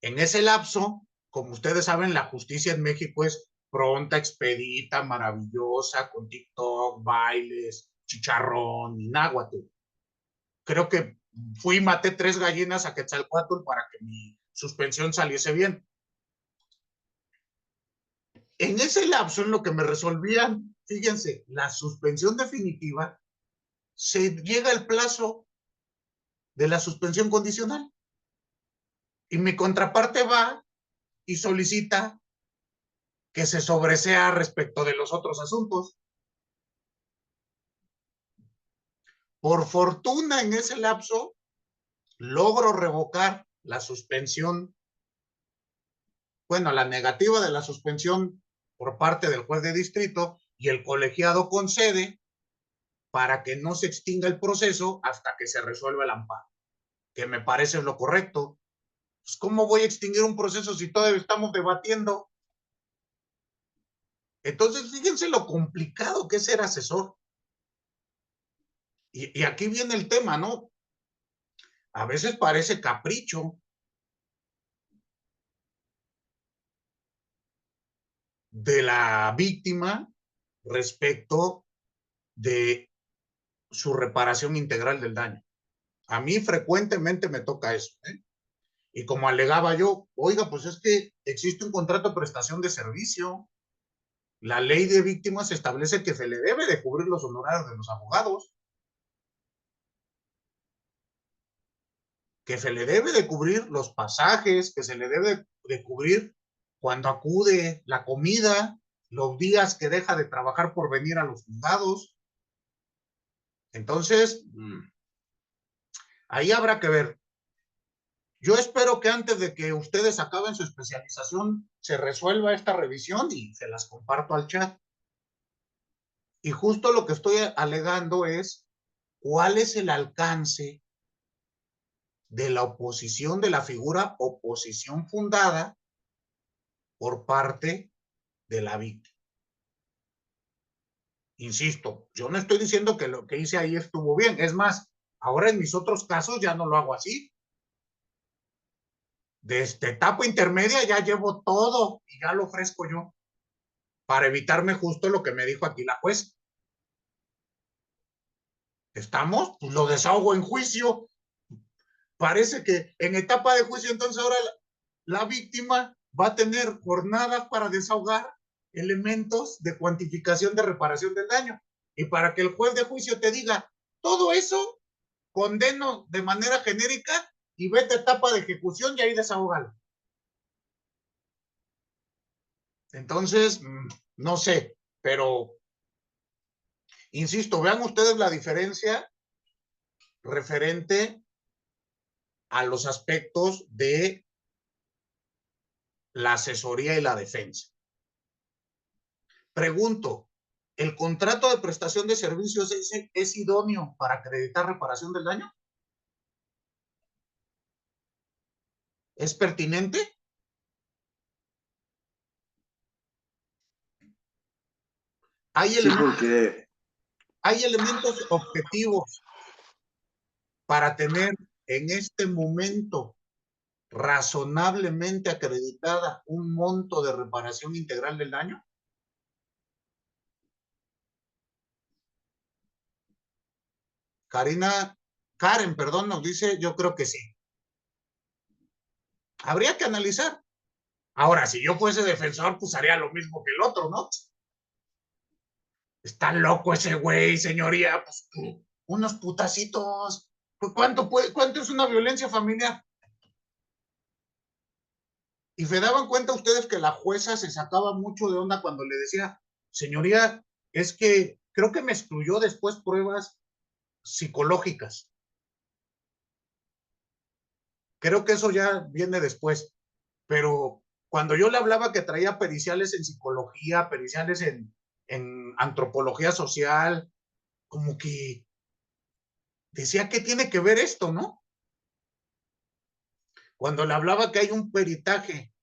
En ese lapso, como ustedes saben, la justicia en México es pronta, expedita, maravillosa, con TikTok, bailes, chicharrón y náhuatl. Creo que fui y maté 3 gallinas a Quetzalcóatl para que mi suspensión saliese bien. En ese lapso, en lo que me resolvían, fíjense, la suspensión definitiva, se llega el plazo de la suspensión condicional. Y mi contraparte va y solicita que se sobresea respecto de los otros asuntos. Por fortuna, en ese lapso, logro revocar la suspensión, bueno, la negativa de la suspensión por parte del juez de distrito, y el colegiado concede para que no se extinga el proceso hasta que se resuelva el amparo, que me parece lo correcto. Pues, ¿cómo voy a extinguir un proceso si todavía estamos debatiendo? Entonces, fíjense lo complicado que es ser asesor. Y aquí viene el tema, ¿no? A veces parece capricho de la víctima respecto de su reparación integral del daño. A mí frecuentemente me toca eso, ¿eh? Y como alegaba yo, oiga, pues es que existe un contrato de prestación de servicio. La ley de víctimas establece que se le debe de cubrir los honorarios de los abogados, que se le debe de cubrir los pasajes, que se le debe de cubrir cuando acude, la comida, los días que deja de trabajar por venir a los juzgados. Entonces, ahí habrá que ver. Yo espero que antes de que ustedes acaben su especialización se resuelva esta revisión y se las comparto al chat. Y justo lo que estoy alegando es cuál es el alcance de la oposición, de la figura oposición fundada por parte de la víctima. Insisto, yo no estoy diciendo que lo que hice ahí estuvo bien. Es más, ahora en mis otros casos ya no lo hago así. Desde etapa intermedia ya llevo todo y ya lo ofrezco yo para evitarme justo lo que me dijo aquí la jueza. ¿Estamos? Pues lo desahogo en juicio. Parece que en etapa de juicio entonces ahora la víctima va a tener jornadas para desahogar elementos de cuantificación de reparación del daño. Y para que el juez de juicio te diga, todo eso condeno de manera genérica y vete a etapa de ejecución y ahí desahógalo. Entonces, no sé, pero insisto, vean ustedes la diferencia referente a los aspectos de la asesoría y la defensa. Pregunto, ¿el contrato de prestación de servicios es idóneo para acreditar reparación del daño? ¿Es pertinente? ¿Hay Sí, porque elementos objetivos para tener en este momento razonablemente acreditada un monto de reparación integral del daño? Karen, perdón, nos dice, yo creo que sí. Habría que analizar. Ahora, si yo fuese defensor, pues haría lo mismo que el otro, ¿no? Está loco ese güey, señoría. Pues unos putacitos. Pues, ¿cuánto es una violencia familiar? Y se daban cuenta ustedes que la jueza se sacaba mucho de onda cuando le decía, señoría, es que creo que me excluyó después pruebas psicológicas. Creo que eso ya viene después. Pero cuando yo le hablaba que traía periciales en psicología, periciales en antropología social, como que decía, ¿qué tiene que ver esto, no? Cuando le hablaba que hay un peritaje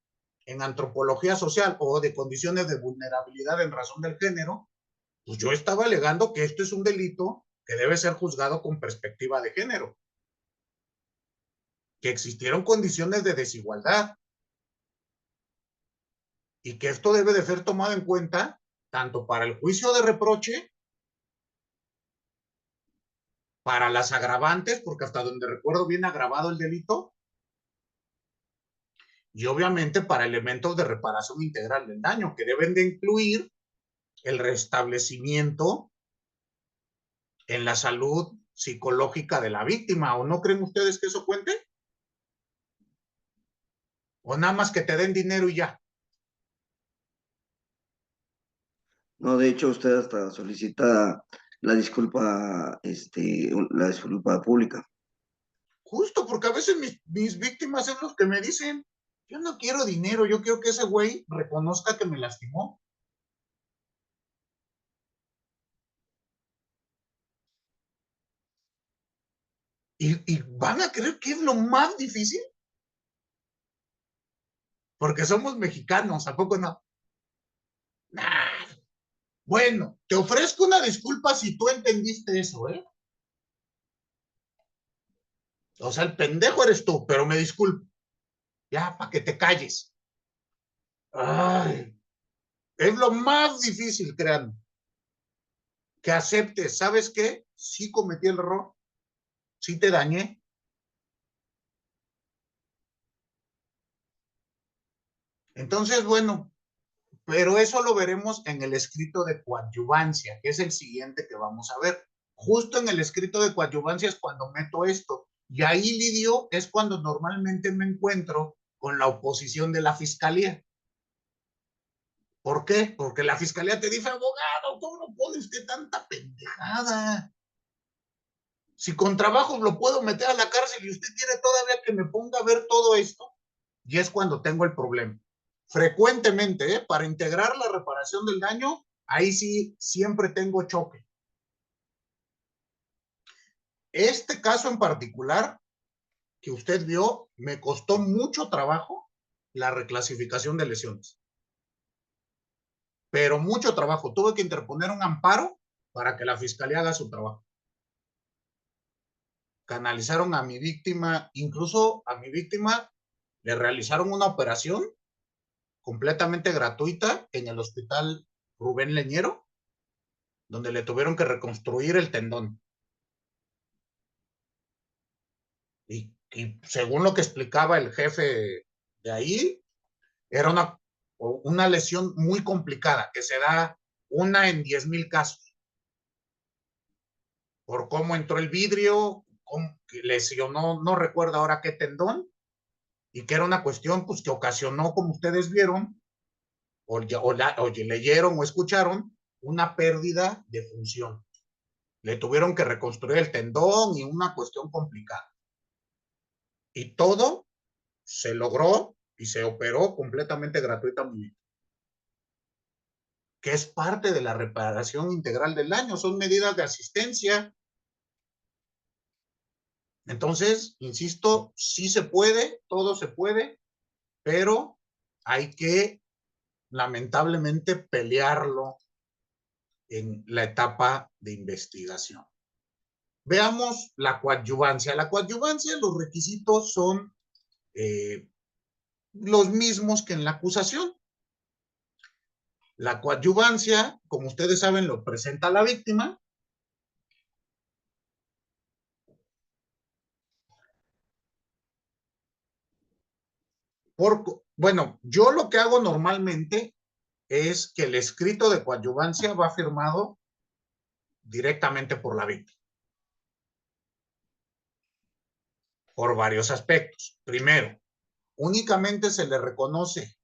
en antropología social o de condiciones de vulnerabilidad en razón del género, pues yo estaba alegando que esto es un delito que debe ser juzgado con perspectiva de género, que existieron condiciones de desigualdad y que esto debe de ser tomado en cuenta tanto para el juicio de reproche, para las agravantes, porque hasta donde recuerdo viene agravado el delito, y obviamente para elementos de reparación integral del daño, que deben de incluir el restablecimiento en la salud psicológica de la víctima. ¿O no creen ustedes que eso cuente? ¿O nada más que te den dinero y ya? no, de hecho usted hasta solicita la disculpa pública. Justo, porque a veces mis víctimas son los que me dicen, yo no quiero dinero, yo quiero que ese güey reconozca que me lastimó. Y van a creer que es lo más difícil. Porque somos mexicanos, ¿a poco no? Nah. Bueno, te ofrezco una disculpa si tú entendiste eso, ¿eh? O sea, el pendejo eres tú, pero me disculpo. Ya, para que te calles. Ay, es lo más difícil, créanme. Que aceptes, ¿sabes qué? Sí cometí el error, sí te dañé. Entonces, bueno, pero eso lo veremos en el escrito de coadyuvancia, que es el siguiente que vamos a ver. Justo en el escrito de coadyuvancia es cuando meto esto. Y ahí, Lidio, es cuando normalmente me encuentro con la oposición de la fiscalía. ¿Por qué? Porque la fiscalía te dice, abogado, ¿cómo pone usted tanta pendejada? Si con trabajo lo puedo meter a la cárcel y usted quiere todavía que me ponga a ver todo esto, y es cuando tengo el problema. Frecuentemente, para integrar la reparación del daño, ahí sí siempre tengo choque. Este caso en particular que usted vio, me costó mucho trabajo la reclasificación de lesiones. Pero mucho trabajo. Tuve que interponer un amparo para que la fiscalía haga su trabajo. Canalizaron a mi víctima, incluso a mi víctima le realizaron una operación completamente gratuita en el hospital Rubén Leñero, donde le tuvieron que reconstruir el tendón. Y según lo que explicaba el jefe de ahí, era una lesión muy complicada, que se da una en 10,000 casos. Por cómo entró el vidrio, cómo lesionó, no recuerdo ahora qué tendón, y que era una cuestión pues, que ocasionó, como ustedes vieron, o leyeron o escucharon, una pérdida de función. Le tuvieron que reconstruir el tendón y una cuestión complicada. Y todo se logró y se operó completamente gratuitamente. Que es parte de la reparación integral del daño, son medidas de asistencia. Entonces, insisto, sí se puede, todo se puede, pero hay que lamentablemente pelearlo en la etapa de investigación. Veamos la coadyuvancia. La coadyuvancia, los requisitos son los mismos que en la acusación. La coadyuvancia, como ustedes saben, lo presenta la víctima. Bueno, yo lo que hago normalmente es que el escrito de coadyuvancia va firmado directamente por la víctima. Por varios aspectos. Primero, únicamente se le reconoce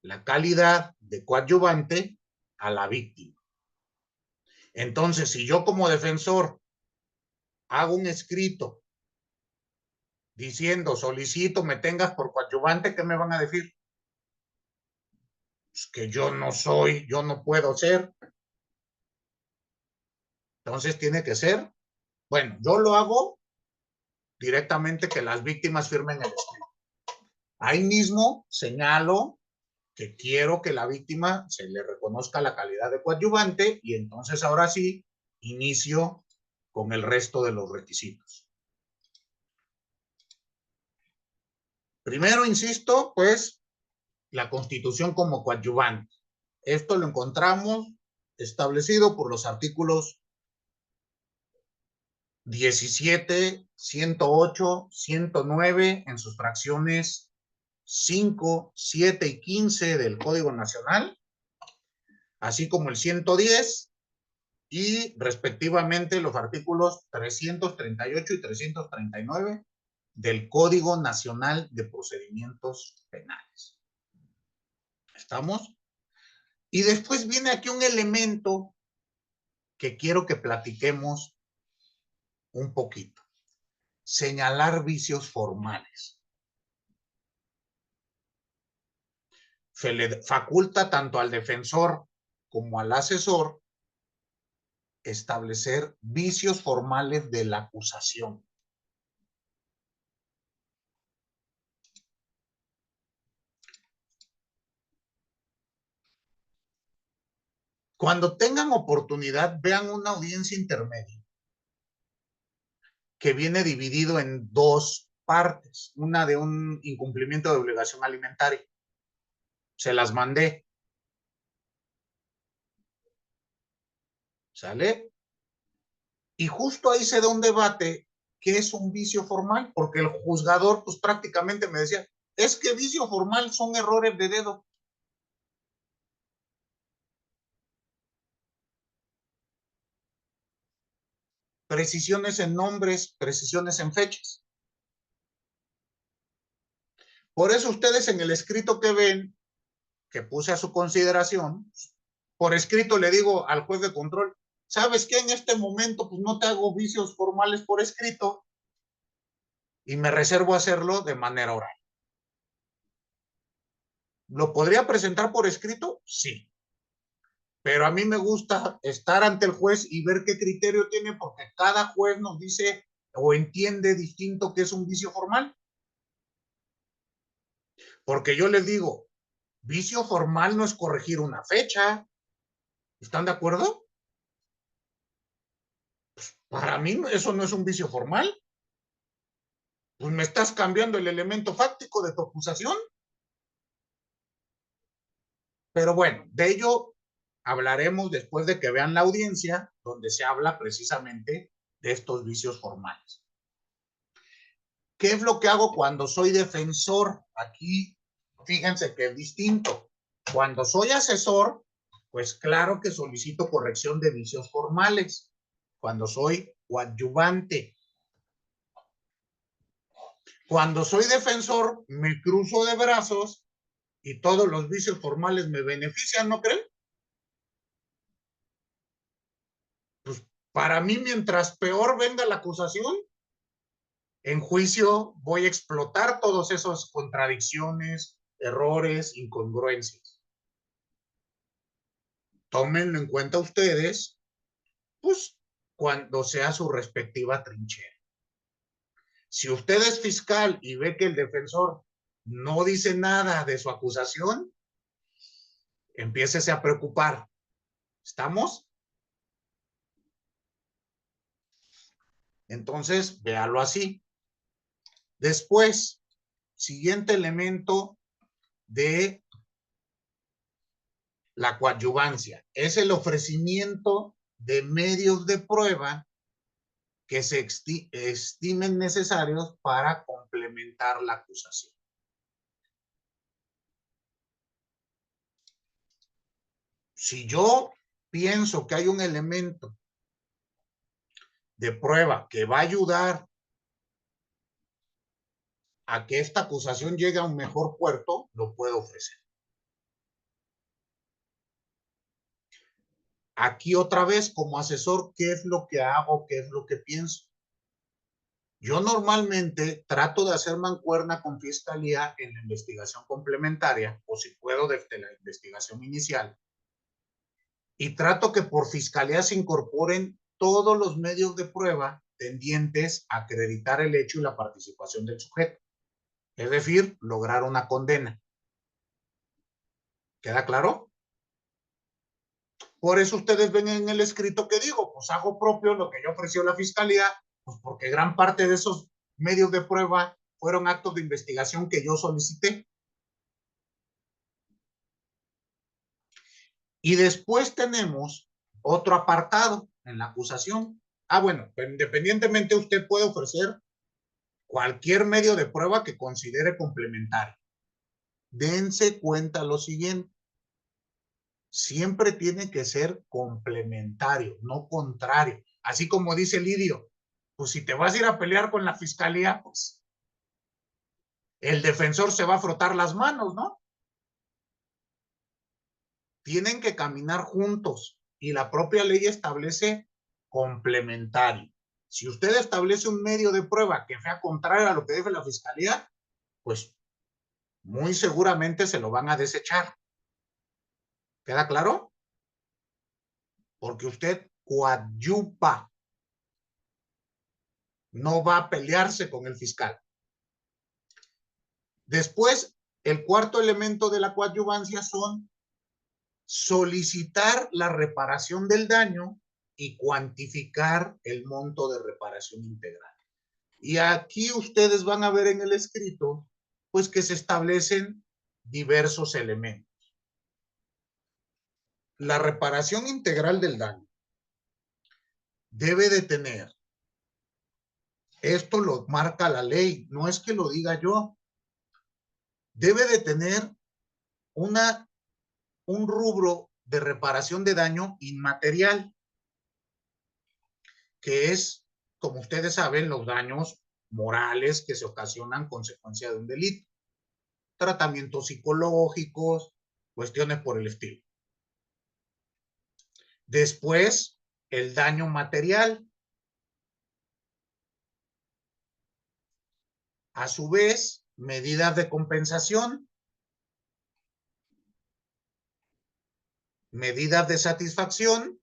la calidad de coadyuvante a la víctima. Entonces, si yo como defensor hago un escrito diciendo, solicito me tengas por coadyuvante, ¿qué me van a decir? Pues que yo no soy, yo no puedo ser. Entonces tiene que ser, bueno, yo lo hago directamente que las víctimas firmen el escrito. Ahí mismo señalo que quiero que la víctima se le reconozca la calidad de coadyuvante y entonces ahora sí inicio con el resto de los requisitos. Primero, insisto, pues la constitución como coadyuvante. Esto lo encontramos establecido por los artículos 17, 108, 109 en sus fracciones 5, 7 y 15 del Código Nacional, así como el 110 y respectivamente los artículos 338 y 339 del Código Nacional de Procedimientos Penales. ¿Estamos? Y después viene aquí un elemento que quiero que platiquemos un poquito. Señalar vicios formales. Se le faculta tanto al defensor como al asesor establecer vicios formales de la acusación. Cuando tengan oportunidad, vean una audiencia intermedia que viene dividido en dos partes. Una de un incumplimiento de obligación alimentaria. Se las mandé. ¿Sale? Y justo ahí se da un debate que es un vicio formal, porque el juzgador pues prácticamente me decía, es que vicio formal son errores de dedo. Precisiones en nombres, precisiones en fechas. Por eso ustedes en el escrito que ven, que puse a su consideración, por escrito le digo al juez de control, ¿sabes qué? En este momento pues no te hago vicios formales por escrito y me reservo a hacerlo de manera oral. ¿Lo podría presentar por escrito? Sí. Pero a mí me gusta estar ante el juez y ver qué criterio tiene, porque cada juez nos dice o entiende distinto qué es un vicio formal. Porque yo les digo, vicio formal no es corregir una fecha. ¿Están de acuerdo? Pues para mí eso no es un vicio formal. Pues me estás cambiando el elemento fáctico de tu acusación. Pero bueno, de ello hablaremos después de que vean la audiencia, donde se habla precisamente de estos vicios formales. ¿Qué es lo que hago cuando soy defensor? Aquí, fíjense que es distinto. Cuando soy asesor, pues claro que solicito corrección de vicios formales. Cuando soy coadyuvante. Cuando soy defensor, me cruzo de brazos y todos los vicios formales me benefician, ¿no creen? Pues para mí, mientras peor venga la acusación, en juicio voy a explotar todas esas contradicciones, errores, incongruencias. Tómenlo en cuenta ustedes, pues, cuando sea su respectiva trinchera. Si usted es fiscal y ve que el defensor no dice nada de su acusación, empiécese a preocupar. ¿Estamos? Entonces, véalo así. Después, siguiente elemento de la coadyuvancia es el ofrecimiento de medios de prueba que se estimen necesarios para complementar la acusación. Si yo pienso que hay un elemento de prueba que va a ayudar a que esta acusación llegue a un mejor puerto, lo puedo ofrecer. Aquí otra vez, como asesor, ¿qué es lo que hago? ¿Qué es lo que pienso? Yo normalmente trato de hacer mancuerna con fiscalía en la investigación complementaria, o si puedo, desde la investigación inicial. Y trato que por fiscalía se incorporen todos los medios de prueba tendientes a acreditar el hecho y la participación del sujeto. Es decir, lograr una condena. ¿Queda claro? Por eso ustedes ven en el escrito que digo, pues hago propio lo que ya ofreció la fiscalía, pues porque gran parte de esos medios de prueba fueron actos de investigación que yo solicité. Y después tenemos otro apartado en la acusación. Bueno, independientemente usted puede ofrecer cualquier medio de prueba que considere complementario. Dense cuenta lo siguiente. Siempre tiene que ser complementario, no contrario. Así como dice Lidio, pues si te vas a ir a pelear con la fiscalía, pues el defensor se va a frotar las manos, ¿no? Tienen que caminar juntos y la propia ley establece complementario. Si usted establece un medio de prueba que sea contrario a lo que dice la fiscalía, pues muy seguramente se lo van a desechar. ¿Queda claro? Porque usted coadyuva, no va a pelearse con el fiscal. Después, el cuarto elemento de la coadyuvancia son solicitar la reparación del daño y cuantificar el monto de reparación integral. Y aquí ustedes van a ver en el escrito, pues que se establecen diversos elementos. La reparación integral del daño debe de tener, esto lo marca la ley, no es que lo diga yo, debe de tener un rubro de reparación de daño inmaterial, que es, como ustedes saben, los daños morales que se ocasionan consecuencia de un delito, tratamientos psicológicos, cuestiones por el estilo. Después, el daño material. A su vez, medidas de compensación, medidas de satisfacción,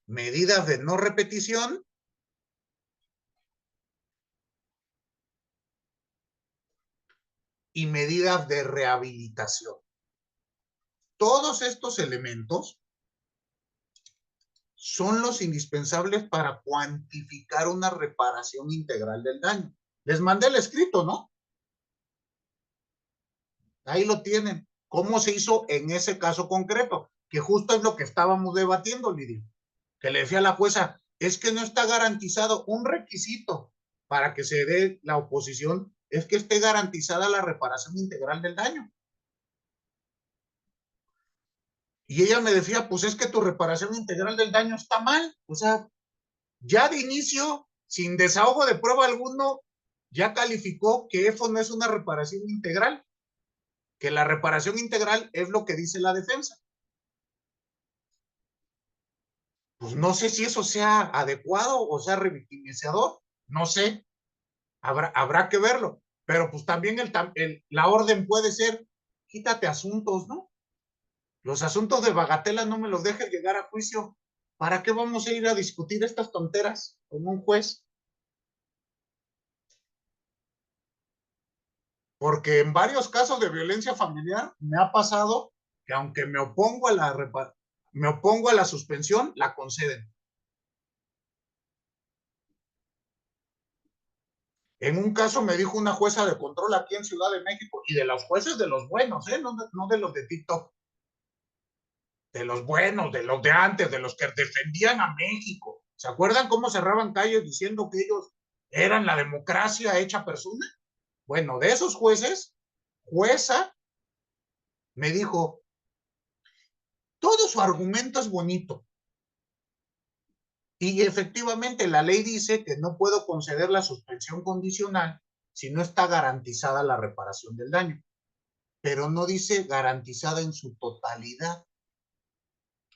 medidas de no repetición y medidas de rehabilitación. Todos estos elementos son los indispensables para cuantificar una reparación integral del daño. Les mandé el escrito, ¿no? Ahí lo tienen. ¿Cómo se hizo en ese caso concreto? Que justo es lo que estábamos debatiendo, Lidia. Que le decía a la jueza, es que no está garantizado un requisito para que se dé la oposición, es que esté garantizada la reparación integral del daño. Y ella me decía, pues es que tu reparación integral del daño está mal. O sea, ya de inicio, sin desahogo de prueba alguno, ya calificó que eso no es una reparación integral, que la reparación integral es lo que dice la defensa. Pues no sé si eso sea adecuado o sea revictimizador, no sé, habrá que verlo, pero pues también la orden puede ser, quítate asuntos, ¿no? Los asuntos de bagatela no me los dejes llegar a juicio. ¿Para qué vamos a ir a discutir estas tonteras con un juez? Porque en varios casos de violencia familiar me ha pasado que aunque me opongo a la suspensión, la conceden. En un caso me dijo una jueza de control aquí en Ciudad de México, y de los jueces de los buenos, no de los de TikTok, de los buenos, de los de antes, de los que defendían a México. ¿Se acuerdan cómo cerraban calles diciendo que ellos eran la democracia hecha persona? Bueno, de esos jueces, jueza me dijo, todo su argumento es bonito. Y efectivamente la ley dice que no puedo conceder la suspensión condicional si no está garantizada la reparación del daño, pero no dice garantizada en su totalidad.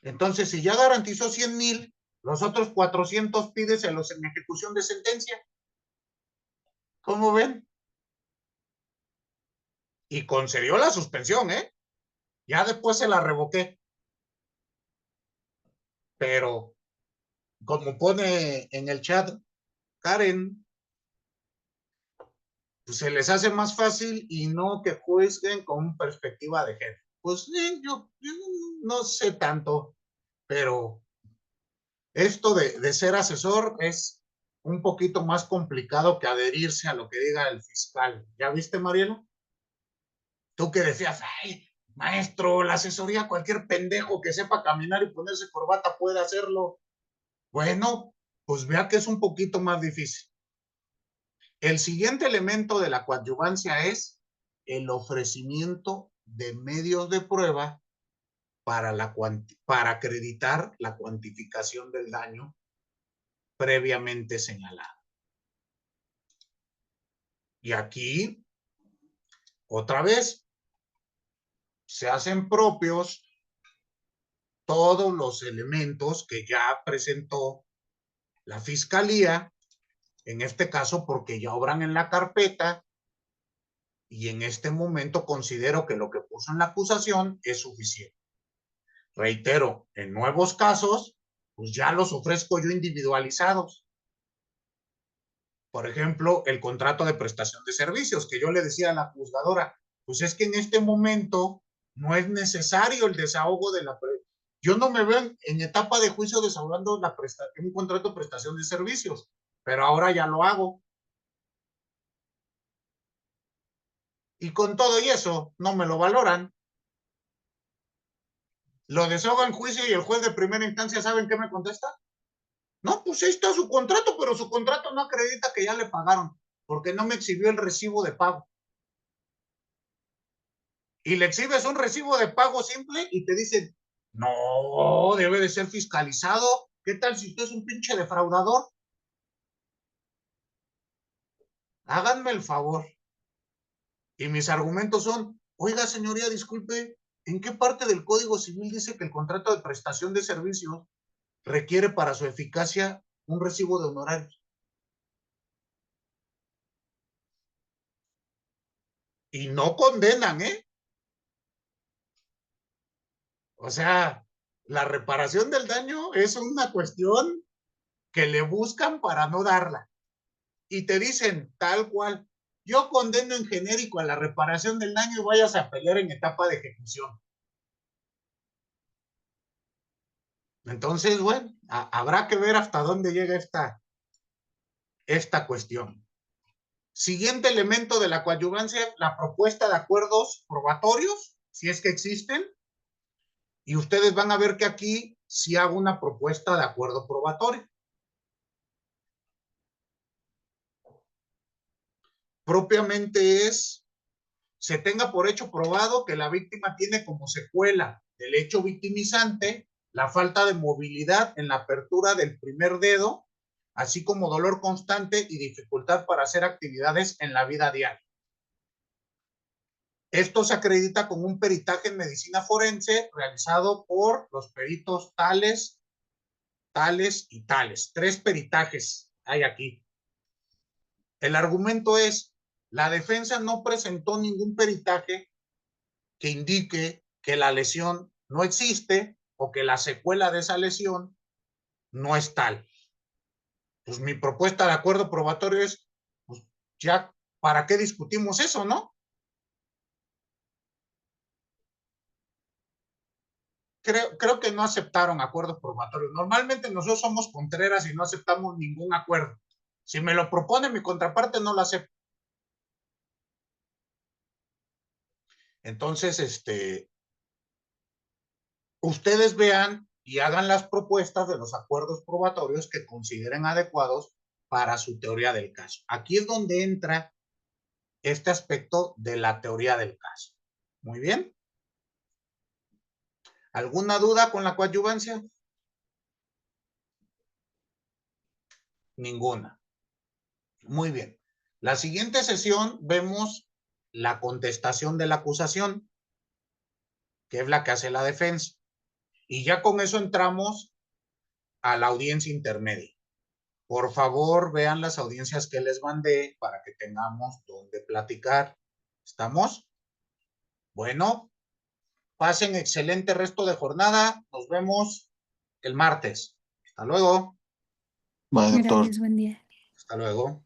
Entonces, si ya garantizó 100,000, los otros 400 pídeselos en ejecución de sentencia. ¿Cómo ven? Y concedió la suspensión, ¿eh? Ya después se la revoqué. Pero, como pone en el chat Karen, pues se les hace más fácil y no que juzguen con perspectiva de género. Pues yo no sé tanto, pero esto de ser asesor es un poquito más complicado que adherirse a lo que diga el fiscal. ¿Ya viste, Marielo? Tú que decías, ay, maestro, la asesoría, cualquier pendejo que sepa caminar y ponerse corbata puede hacerlo. Bueno, pues vea que es un poquito más difícil. El siguiente elemento de la coadyuvancia es el ofrecimiento de medios de prueba para acreditar la cuantificación del daño previamente señalado. Y aquí, otra vez, se hacen propios todos los elementos que ya presentó la Fiscalía, en este caso porque ya obran en la carpeta, y en este momento considero que lo que puso en la acusación es suficiente. Reitero, en nuevos casos, pues ya los ofrezco yo individualizados. Por ejemplo, el contrato de prestación de servicios, que yo le decía a la juzgadora, pues es que en este momento No es necesario el desahogo de la... Yo no me veo en etapa de juicio desahogando un contrato de prestación de servicios, pero ahora ya lo hago. Y con todo y eso, no me lo valoran. Lo desahogo en juicio y el juez de primera instancia, ¿saben qué me contesta? No, pues ahí está su contrato, pero su contrato no acredita que ya le pagaron, porque no me exhibió el recibo de pago. Y le exhibes un recibo de pago simple y te dicen, no, debe de ser fiscalizado. ¿Qué tal si usted es un pinche defraudador? Háganme el favor. Y mis argumentos son, oiga, señoría, disculpe, ¿en qué parte del Código Civil dice que el contrato de prestación de servicios requiere para su eficacia un recibo de honorarios? Y no condenan, ¿eh? O sea, la reparación del daño es una cuestión que le buscan para no darla. Y te dicen tal cual, yo condeno en genérico a la reparación del daño y vayas a pelear en etapa de ejecución. Entonces, bueno, habrá que ver hasta dónde llega esta cuestión. Siguiente elemento de la coadyuvancia, la propuesta de acuerdos probatorios, si es que existen, y ustedes van a ver que aquí sí hago una propuesta de acuerdo probatorio. Propiamente se tenga por hecho probado que la víctima tiene como secuela del hecho victimizante la falta de movilidad en la apertura del primer dedo, así como dolor constante y dificultad para hacer actividades en la vida diaria. Esto se acredita con un peritaje en medicina forense realizado por los peritos tales, tales y tales. 3 peritajes hay aquí. El argumento es, la defensa no presentó ningún peritaje que indique que la lesión no existe o que la secuela de esa lesión no es tal. Pues mi propuesta de acuerdo probatorio es, pues ya, ¿para qué discutimos eso, no? Creo que no aceptaron acuerdos probatorios. Normalmente nosotros somos contreras y no aceptamos ningún acuerdo. Si me lo propone mi contraparte, no lo acepto. Entonces, ustedes vean y hagan las propuestas de los acuerdos probatorios que consideren adecuados para su teoría del caso. Aquí es donde entra este aspecto de la teoría del caso. Muy bien. ¿Alguna duda con la coadyuvancia? Ninguna. Muy bien. La siguiente sesión vemos la contestación de la acusación, que es la que hace la defensa. Y ya con eso entramos a la audiencia intermedia. Por favor, vean las audiencias que les mandé para que tengamos donde platicar. ¿Estamos? Bueno, pasen excelente resto de jornada. Nos vemos el martes. Hasta luego. Gracias, buen día. Hasta luego.